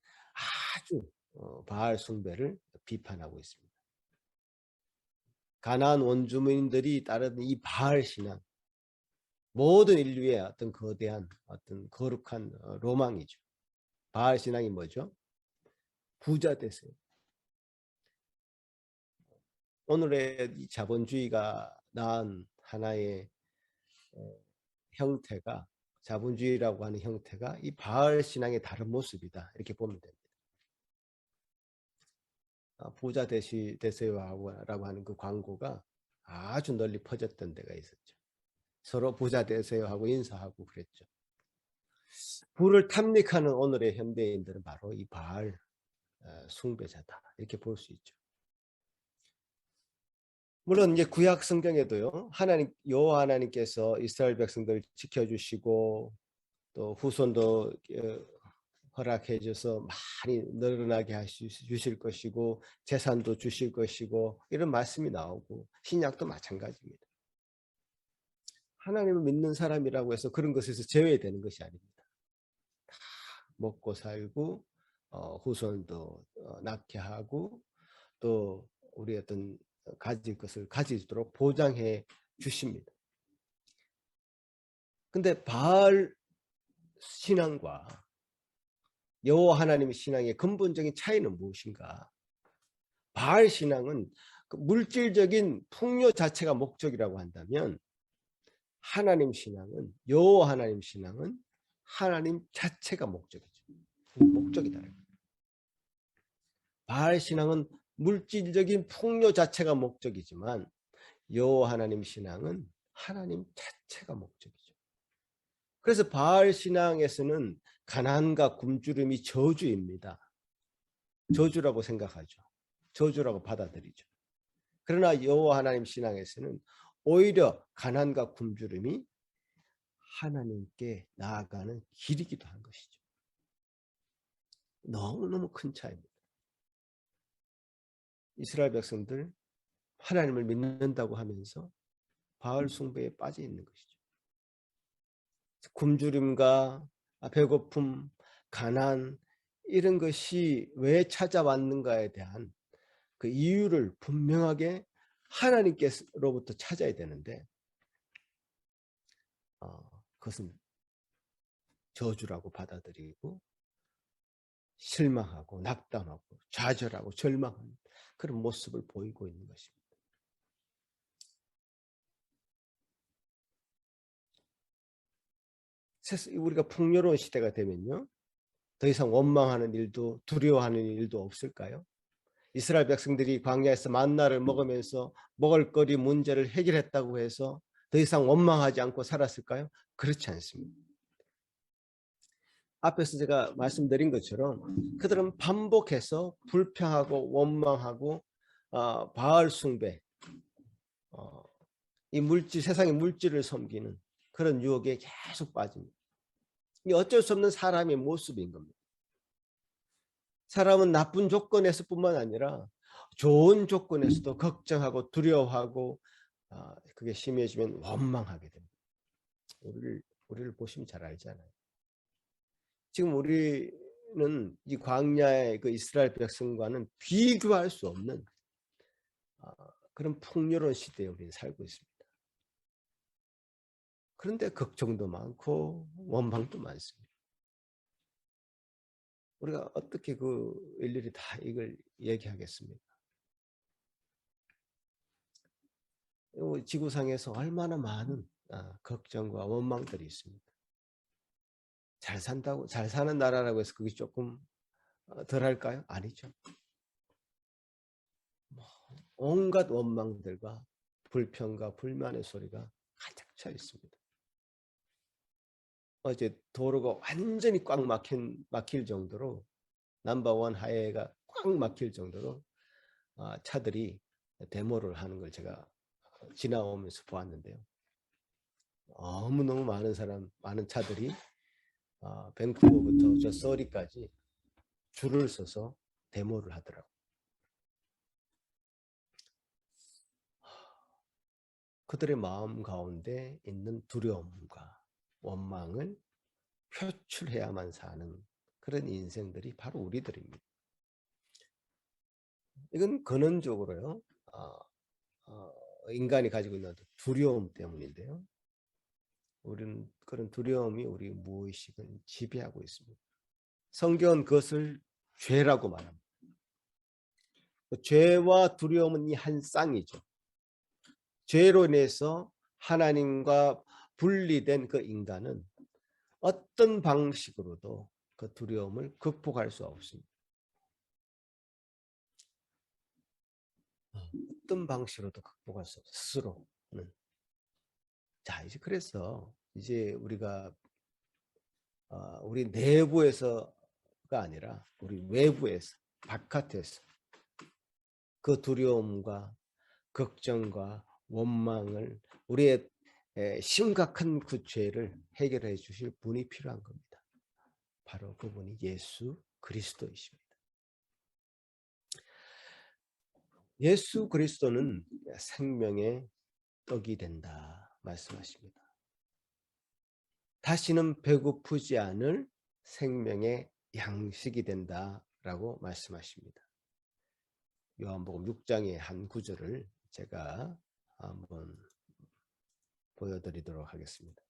아주 바알 숭배를 비판하고 있습니다. 가나안 원주민들이 따르는 이 바알 신앙, 모든 인류의 어떤 거대한 어떤 거룩한 로망이죠. 바알 신앙이 뭐죠? 부자 되세요. 오늘의 이 자본주의가 낳은 하나의 형태가, 자본주의라고 하는 형태가 이 바알 신앙의 다른 모습이다, 이렇게 보면 됩니다. 부자 되세요라고 하는 그 광고가 아주 널리 퍼졌던 데가 있었죠. 서로 부자 되세요 하고 인사하고 그랬죠. 부를 탐닉하는 오늘의 현대인들은 바로 이 바알 숭배자다, 이렇게 볼 수 있죠. 물론 이제 구약 성경에도요, 하나님 여호와 하나님께서 이스라엘 백성들 지켜주시고 또 후손도 허락해 줘서 많이 늘어나게 주실 것이고 재산도 주실 것이고 이런 말씀이 나오고, 신약도 마찬가지입니다. 하나님을 믿는 사람이라고 해서 그런 것에서 제외되는 것이 아닙니다. 다 먹고 살고 후손도 낳게 하고 또 우리 어떤 가질 것을 가지도록 보장해 주십니다. 근데 바알 신앙과 여호와 하나님의 신앙의 근본적인 차이는 무엇인가? 바알 신앙은 그 물질적인 풍요 자체가 목적이라고 한다면, 하나님 신앙은, 여호와 하나님 신앙은 하나님 자체가 목적이죠. 목적이다. 바알 신앙은 물질적인 풍요 자체가 목적이지만 여호와 하나님 신앙은 하나님 자체가 목적이죠. 그래서 바알 신앙에서는 가난과 굶주림이 저주입니다. 저주라고 생각하죠. 저주라고 받아들이죠. 그러나 여호와 하나님 신앙에서는 오히려 가난과 굶주림이 하나님께 나아가는 길이기도 한 것이죠. 너무너무 큰 차이입니다. 이스라엘 백성들 하나님을 믿는다고 하면서 바알 숭배에 빠져 있는 것이죠. 굶주림과 배고픔, 가난, 이런 것이 왜 찾아왔는가에 대한 그 이유를 분명하게 하나님께로부터 찾아야 되는데, 그것은 저주라고 받아들이고 실망하고 낙담하고 좌절하고 절망하는 그런 모습을 보이고 있는 것입니다. 우리가 풍요로운 시대가 되면요, 더 이상 원망하는 일도 두려워하는 일도 없을까요? 이스라엘 백성들이 광야에서 만나를 먹으면서 먹을거리 문제를 해결했다고 해서 더 이상 원망하지 않고 살았을까요? 그렇지 않습니다. 앞에서 제가 말씀드린 것처럼 그들은 반복해서 불평하고 원망하고 바알 숭배, 이 물질, 세상의 물질을 섬기는 그런 유혹에 계속 빠집니다. 이 어쩔 수 없는 사람의 모습인 겁니다. 사람은 나쁜 조건에서뿐만 아니라 좋은 조건에서도 걱정하고 두려워하고, 그게 심해지면 원망하게 됩니다. 우리를 보시면 잘 알잖아요. 지금 우리는 이 광야의 그 이스라엘 백성과는 비교할 수 없는 그런 풍요로운 시대에 우리는 살고 있습니다. 그런데 걱정도 많고 원망도 많습니다. 우리가 어떻게 그 일일이 다 이걸 얘기하겠습니까? 지구상에서 얼마나 많은 걱정과 원망들이 있습니다. 잘 산다고, 잘 사는 나라라고 해서 그게 조금 덜할까요? 아니죠. 온갖 원망들과 불평과 불만의 소리가 가득 차 있습니다. 어제 도로가 완전히 꽉 막힐 정도로 넘버원 하이웨이가 꽉 막힐 정도로 차들이 데모를 하는 걸 제가 지나오면서 보았는데요. 너무너무 많은 차들이 밴쿠버부터 저 서리까지 줄을 서서 데모를 하더라고요. 그들의 마음 가운데 있는 두려움과 원망을 표출해야만 사는 그런 인생들이 바로 우리들입니다. 이건 근원적으로요. 인간이 가지고 있는 두려움 때문인데요. 우리는 그런 두려움이 우리 무의식을 지배하고 있습니다. 성경은 그것을 죄라고 말합니다. 죄와 두려움은 이 한 쌍이죠. 죄로 인해서 하나님과 분리된 그 인간은 어떤 방식으로도 그 두려움을 극복할 수 없습니다. 어떤 방식으로도 극복할 수 없어요. 스스로는. 자, 이제 그래서 이제 우리가 우리 내부에서가 아니라 우리 외부에서, 바깥에서 그 두려움과 걱정과 원망을, 우리의 심각한 그 죄를 해결해 주실 분이 필요한 겁니다. 바로 그분이 예수 그리스도이십니다. 예수 그리스도는 생명의 떡이 된다 말씀하십니다. 다시는 배고프지 않을 생명의 양식이 된다라고 말씀하십니다. 요한복음 6장의 한 구절을 제가 한번 보여드리도록 하겠습니다.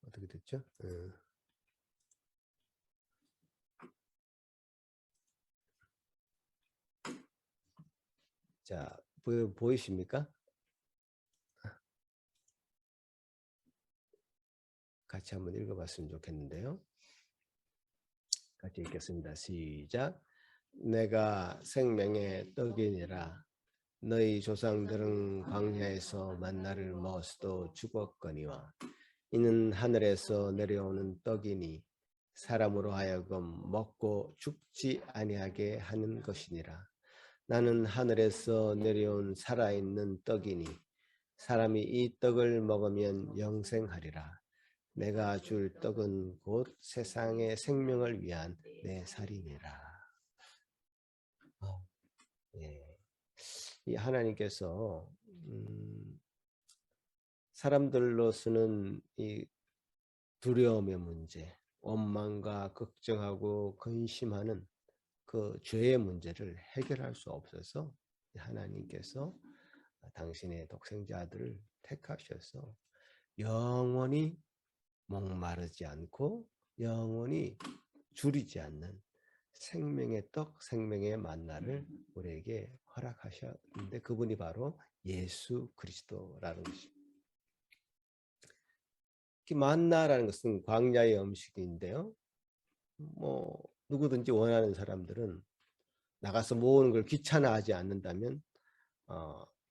어떻게 됐죠? 자, 보이십니까? 같이 한번 읽어봤으면 좋겠는데요. 같이 읽겠습니다. 시작. 내가 생명의 떡이니라. 너희 조상들은 광야에서 만나를 먹어서도 죽었거니와 이는 하늘에서 내려오는 떡이니 사람으로 하여금 먹고 죽지 아니하게 하는 것이니라. 나는 하늘에서 내려온 살아있는 떡이니 사람이 이 떡을 먹으면 영생하리라. 내가 줄 떡은 곧 세상의 생명을 위한 내 살이니라. 예. 이 하나님께서 사람들로서는 이 두려움의 문제, 원망과 걱정하고 근심하는 그 죄의 문제를 해결할 수 없어서 하나님께서 당신의 독생자 아들을 택하셔서 영원히 목마르지 않고 영원히 줄이지 않는 생명의 떡, 생명의 만나를 우리에게 허락하셨는데 그분이 바로 예수 그리스도라는 것입니다. 만나라는 것은 광야의 음식인데요. 뭐 누구든지 원하는 사람들은 나가서 모으는 걸 귀찮아하지 않는다면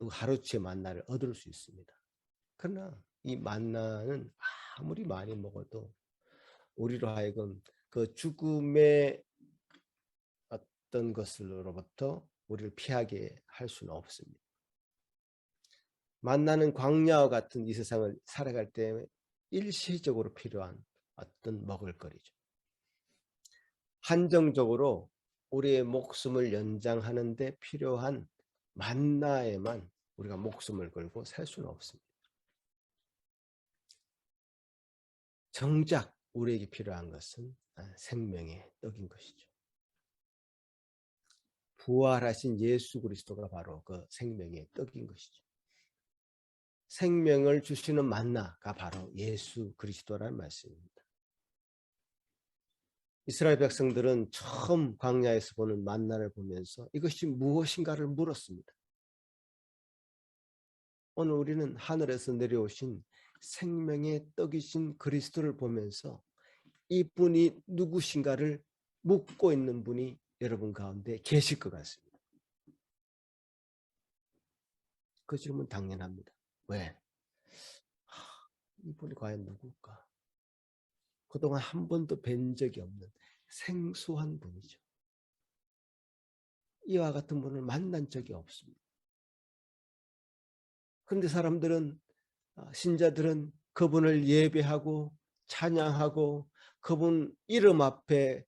하루치의 만나를 얻을 수 있습니다. 그러나 이 만나는 아무리 많이 먹어도 우리로 하여금 그 죽음의 어떤 것으로부터 우리를 피하게 할 수는 없습니다. 만나는 광야와 같은 이 세상을 살아갈 때 일시적으로 필요한 어떤 먹을거리죠. 한정적으로 우리의 목숨을 연장하는 데 필요한 만나에만 우리가 목숨을 걸고 살 수는 없습니다. 정작 우리에게 필요한 것은 생명의 떡인 것이죠. 부활하신 예수 그리스도가 바로 그 생명의 떡인 것이죠. 생명을 주시는 만나가 바로 예수 그리스도라는 말씀입니다. 이스라엘 백성들은 처음 광야에서 보는 만나를 보면서 이것이 무엇인가를 물었습니다. 오늘 우리는 하늘에서 내려오신 생명의 떡이신 그리스도를 보면서 이분이 누구신가를 묻고 있는 분이 여러분 가운데 계실 것 같습니다. 그 질문 당연합니다. 왜? 이분이 과연 누굴까? 그동안 한 번도 뵌 적이 없는 생소한 분이죠. 이와 같은 분을 만난 적이 없습니다. 그런데 사람들은, 신자들은 그분을 예배하고 찬양하고 그분 이름 앞에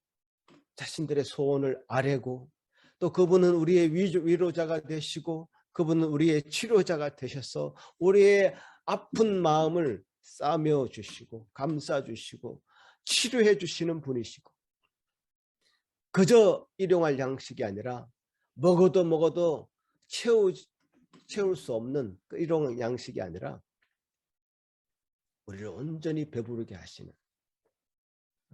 자신들의 소원을 아뢰고, 또 그분은 우리의 위로자가 되시고 그분은 우리의 치료자가 되셔서 우리의 아픈 마음을 싸매어 주시고 감싸 주시고 치료해 주시는 분이시고, 그저 일용할 양식이 아니라 먹어도 채울 수 없는 그 일용 양식이 아니라 우리를 온전히 배부르게 하시는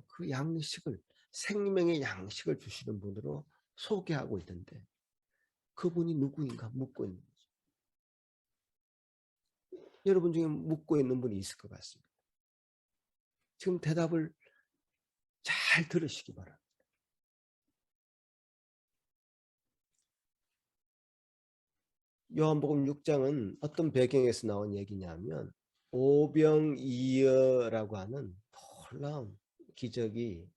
그 양식을, 생명의 양식을 주시는 분으로 소개하고 있는데 그분이 누구인가 묻고 있는 거죠. 여러분 중에 묻고 있는 분이 있을 것 같습니다. 지금 대답을 잘 들으시기 바랍니다. 요한복음 6장은 어떤 배경에서 나온 얘기냐면 오병이어라고 하는 놀라운 기적이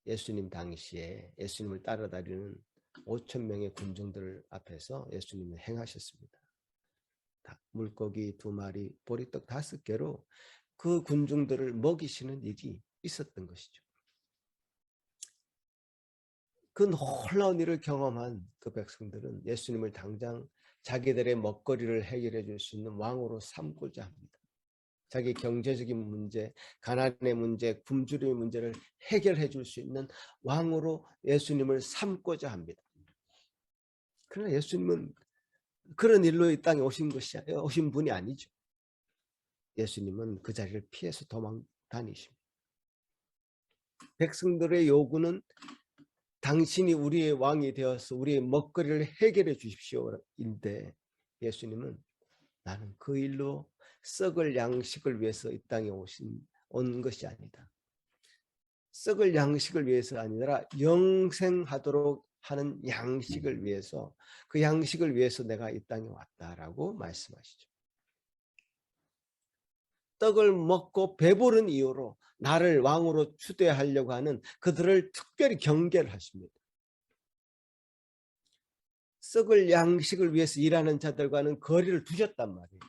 예수님 당시에 예수님을 따라다니는 5천 명의 군중들 앞에서 예수님이 행하셨습니다. 물고기 2마리, 보리떡 5개로 그 군중들을 먹이시는 일이 있었던 것이죠. 그 놀라운 일을 경험한 그 백성들은 예수님을 당장 자기들의 먹거리를 해결해 줄 수 있는 왕으로 삼고자 합니다. 자기 경제적인 문제, 가난의 문제, 굶주림의 문제를 해결해 줄 수 있는 왕으로 예수님을 삼고자 합니다. 그러나 예수님은 그런 일로 이 땅에 오신 분이 아니죠. 예수님은 그 자리를 피해서 도망 다니십니다. 백성들의 요구는 당신이 우리의 왕이 되어서 우리의 먹거리를 해결해 주십시오인데 예수님은 나는 그 일로 썩을 양식을 위해서 이 땅에 온 것이 아니다. 썩을 양식을 위해서 아니라 영생하도록 하는 양식을 위해서, 그 양식을 위해서 내가 이 땅에 왔다라고 말씀하시죠. 떡을 먹고 배부른 이유로 나를 왕으로 추대하려고 하는 그들을 특별히 경계를 하십니다. 썩을 양식을 위해서 일하는 자들과는 거리를 두셨단 말이에요.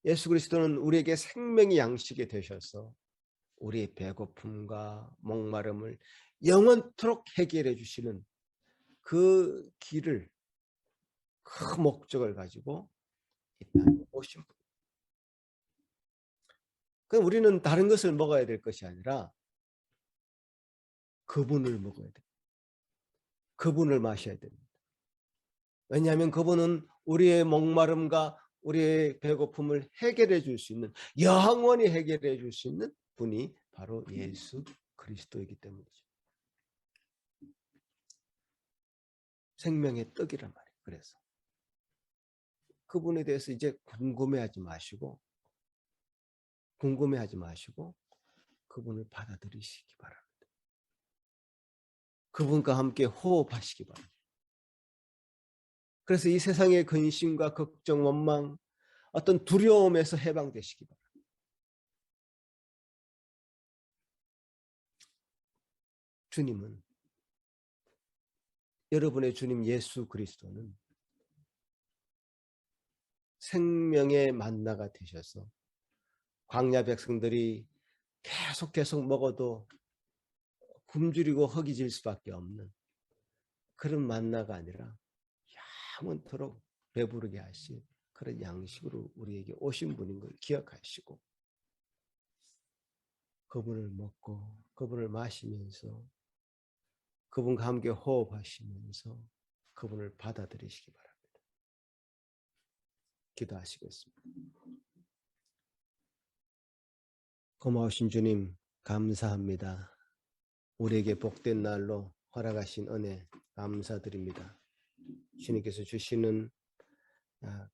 예수 그리스도는 우리에게 생명의 양식이 되셔서 우리의 배고픔과 목마름을 영원토록 해결해 주시는 그 길을, 그 목적을 가지고 이 땅에 오신 분. 그럼 우리는 다른 것을 먹어야 될 것이 아니라 그분을 먹어야 돼요. 그분을 마셔야 됩니다. 왜냐하면 그분은 우리의 목마름과 우리의 배고픔을 해결해 줄 수 있는, 영원히 해결해 줄 수 있는 분이 바로 예수 그리스도이기 때문이죠. 생명의 떡이란 말이에요. 그래서 그분에 대해서 이제 궁금해하지 마시고 그분을 받아들이시기 바랍니다. 그분과 함께 호흡하시기 바랍니다. 그래서 이 세상의 근심과 걱정, 원망, 어떤 두려움에서 해방되시기 바랍니다. 주님은, 여러분의 주님 예수 그리스도는 생명의 만나가 되셔서 광야 백성들이 계속 먹어도 굶주리고 허기질 수밖에 없는 그런 만나가 아니라 영원토록 배부르게 하신 그런 양식으로 우리에게 오신 분인 걸 기억하시고 그분을 먹고 그분을 마시면서 그분과 함께 호흡하시면서 그분을 받아들이시기 바랍니다. 기도하시겠습니다. 고마우신 주님, 감사합니다. 우리에게 복된 날로 허락하신 은혜 감사드립니다. 주님께서 주시는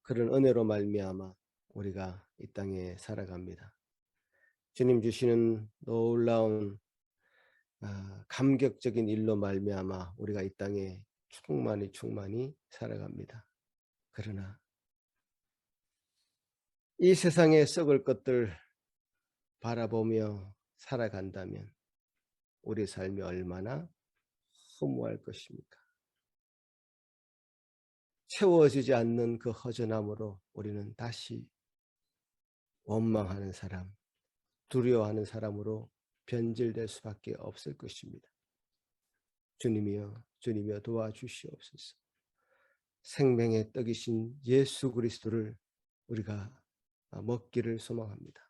그런 은혜로 말미암아 우리가 이 땅에 살아갑니다. 주님 주시는 놀라운 감격적인 일로 말미암아 우리가 이 땅에 충만히 살아갑니다. 그러나 이 세상에 썩을 것들 바라보며 살아간다면 우리 삶이 얼마나 허무할 것입니까? 채워지지 않는 그 허전함으로 우리는 다시 원망하는 사람, 두려워하는 사람으로 변질될 수밖에 없을 것입니다. 주님이여 도와주시옵소서. 생명의 떡이신 예수 그리스도를 우리가 먹기를 소망합니다.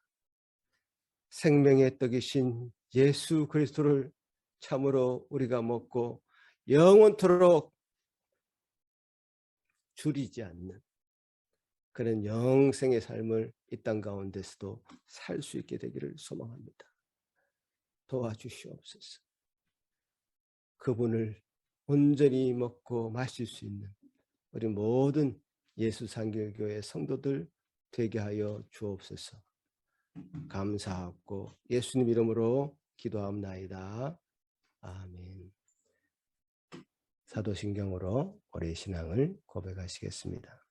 생명의 떡이신 예수 그리스도를 참으로 우리가 먹고 영원토록 줄이지 않는 그런 영생의 삶을 이 땅 가운데서도 살 수 있게 되기를 소망합니다. 도와주시옵소서. 그분을 온전히 먹고 마실 수 있는 우리 모든 예수 상결교회 성도들 되게 하여 주옵소서. 감사하고 예수님 이름으로 기도합나이다. 아멘. 사도신경으로 우리의 신앙을 고백하시겠습니다.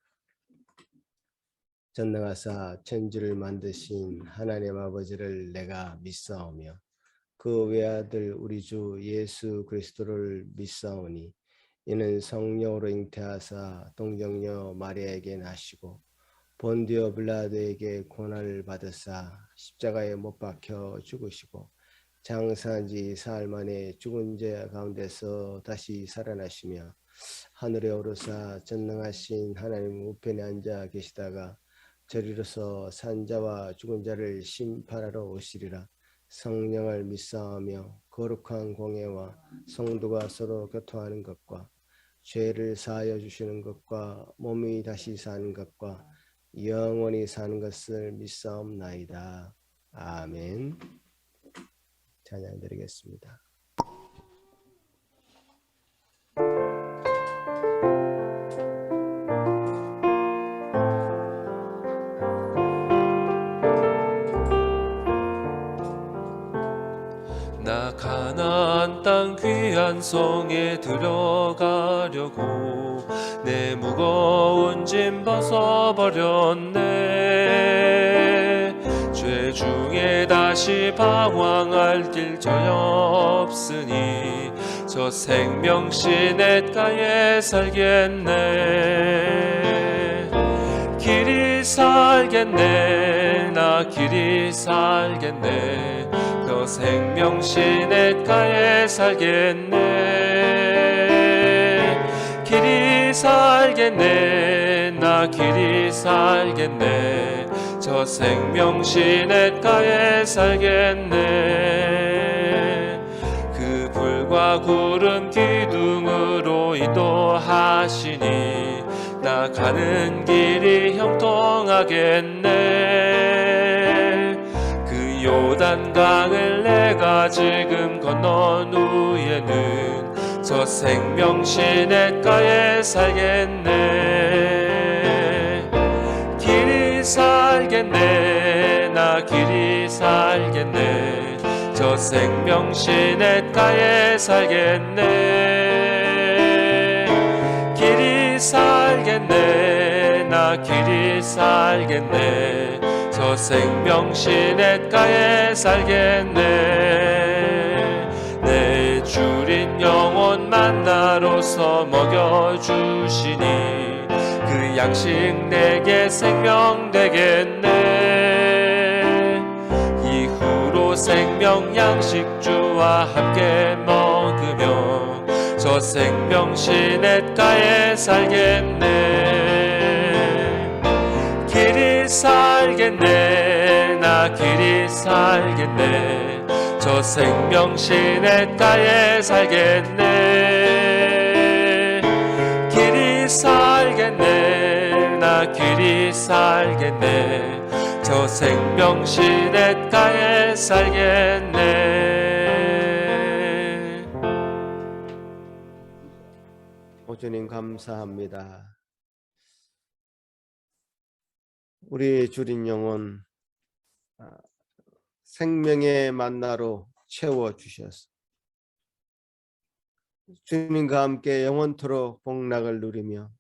전능하사 천지를 만드신 하나님 아버지를 내가 믿사오며 그 외아들 우리 주 예수 그리스도를 믿사오니 이는 성령으로 잉태하사 동정녀 마리아에게 나시고 본디오 빌라도에게 고난을 받으사 십자가에 못 박혀 죽으시고 장사한 지 사흘 만에 죽은 자 가운데서 다시 살아나시며 하늘에 오르사 전능하신 하나님 우편에 앉아 계시다가 저리로서 산 자와 죽은 자를 심판하러 오시리라. 성령을 믿사오며 거룩한 공예와 성도가 서로 교통하는 것과 죄를 사하여 주시는 것과 몸이 다시 사는 것과 영원히 사는 것을 믿사옵나이다. 아멘. 찬양 드리겠습니다. 나 가나안 땅 귀한 성에 들어가려고 내 무거운 짐 벗어버렸네. 죄 중에 다시 방황할 길 저여 없으니 저 생명신 냇가에 살겠네. 길이 살겠네. 나 길이 살겠네. 저 생명신 냇가에 살겠네. 길이 살겠네. 나 길이 살겠네. 저 생명신 냇가에 살겠네. 그 불과 구름 기둥으로 인도하시니 나 가는 길이 형통하겠네. 그 요단강을 내가 지금 건넌 후에는 저 생명신 냇가에 살겠네. 길이 살겠네. 나 길이 살겠네. 저 생명신 냇가에 살겠네. 길이 살겠네. 나 길이 살겠네. 저 생명신 냇가에 살겠네. 내 주린 영혼 만나로서 먹여주시니 그 양식 내게 생명 되겠네. 이후로 생명 양식주와 함께 먹으며 저 생명신 냇가에 살겠네. 길이 살겠네. 나 길이 살겠네. 저 생명신 냇가에 살겠네. 길이 살겠네. 나 길이 살겠네. 저 저 생명시냇가에 살겠네. 오 주님 감사합니다. 우리 주린 영혼 생명의 만나로 채워주셔서 주님과 함께 영원토록 복락을 누리며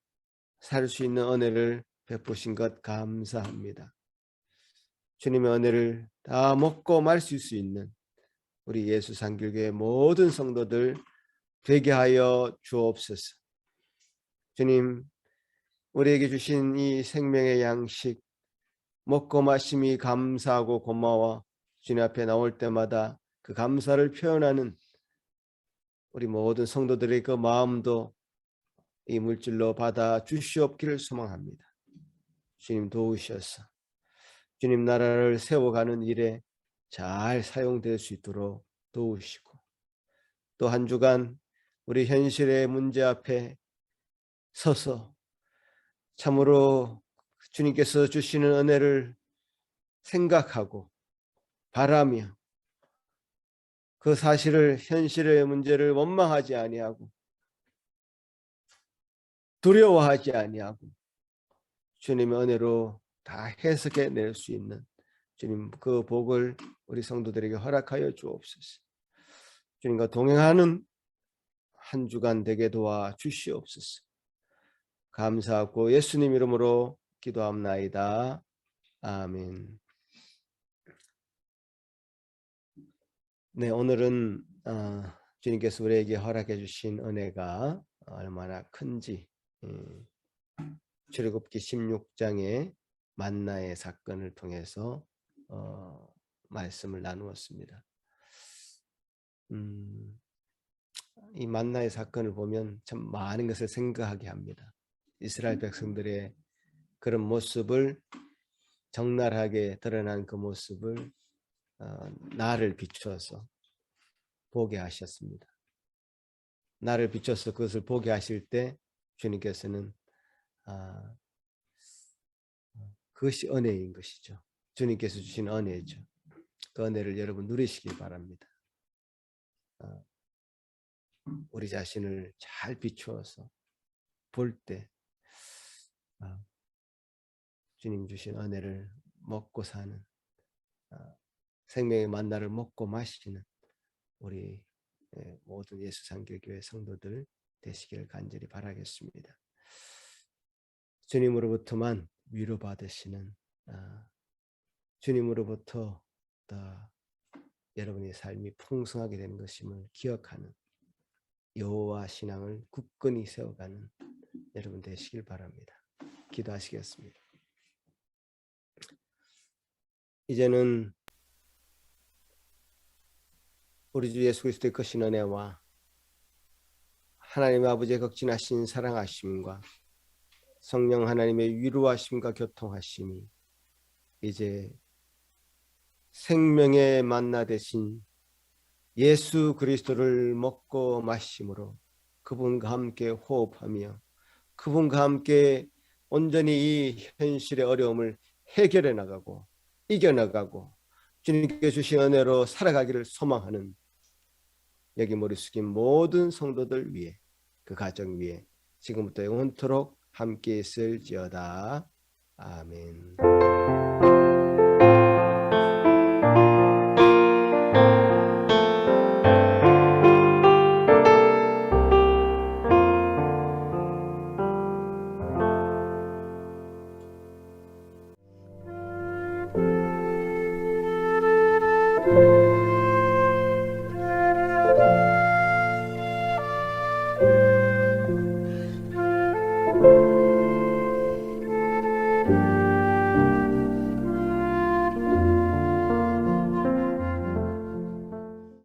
살 수 있는 은혜를 베푸신 것 감사합니다. 주님의 은혜를 다 먹고 마실 수 있는 우리 예수 산길교회 모든 성도들 되게 하여 주옵소서. 주님, 우리에게 주신 이 생명의 양식 먹고 마심이 감사하고 고마워 주님 앞에 나올 때마다 그 감사를 표현하는 우리 모든 성도들의 그 마음도 이 물질로 받아 주시옵기를 소망합니다. 주님 도우셔서 주님 나라를 세워가는 일에 잘 사용될 수 있도록 도우시고 또 한 주간 우리 현실의 문제 앞에 서서 참으로 주님께서 주시는 은혜를 생각하고 바라며 그 사실을 현실의 문제를 원망하지 아니하고 두려워하지 아니하고 주님의 은혜로 다 해석해 낼 수 있는 주님 그 복을 우리 성도들에게 허락하여 주옵소서. 주님과 동행하는 한 주간 되게 도와 주시옵소서. 감사하고 예수님 이름으로 기도합나이다. 아멘. 네, 오늘은 주님께서 우리에게 허락해 주신 은혜가 얼마나 큰지 출애굽기 16장의 만나의 사건을 통해서 말씀을 나누었습니다. 이 만나의 사건을 보면 참 많은 것을 생각하게 합니다. 이스라엘 백성들의 그런 모습을 적나라하게 드러난 그 모습을 나를 비추어서 보게 하셨습니다. 나를 비춰서 그것을 보게 하실 때 주님께서는 그것이 은혜인 것이죠. 주님께서 주신 은혜죠. 그 은혜를 여러분 누리시기 바랍니다. 우리 자신을 잘 비추어서 볼 때 주님 주신 은혜를 먹고 사는 생명의 만나를 먹고 마시는 우리 모든 예수산길교회 성도들 되시기를 간절히 바라겠습니다. 주님으로부터만 위로받으시는 주님으로부터 여러분의 삶이 풍성하게 되는 것임을 기억하는 여호와 신앙을 굳건히 세워가는 여러분 되시길 바랍니다. 기도하시겠습니다. 이제는 우리 주 예수 그리스도의 크신 은혜와 하나님 아버지의 극진하신 사랑하심과 성령 하나님의 위로하심과 교통하심이 이제 생명의 만나 되신 예수 그리스도를 먹고 마심으로 그분과 함께 호흡하며 그분과 함께 온전히 이 현실의 어려움을 해결해 나가고 이겨나가고 주님께 주신 은혜로 살아가기를 소망하는 여기 머리 숙인 모든 성도들 위해 그 가정 위에 지금부터 영원토록 함께 있을지어다. 아멘.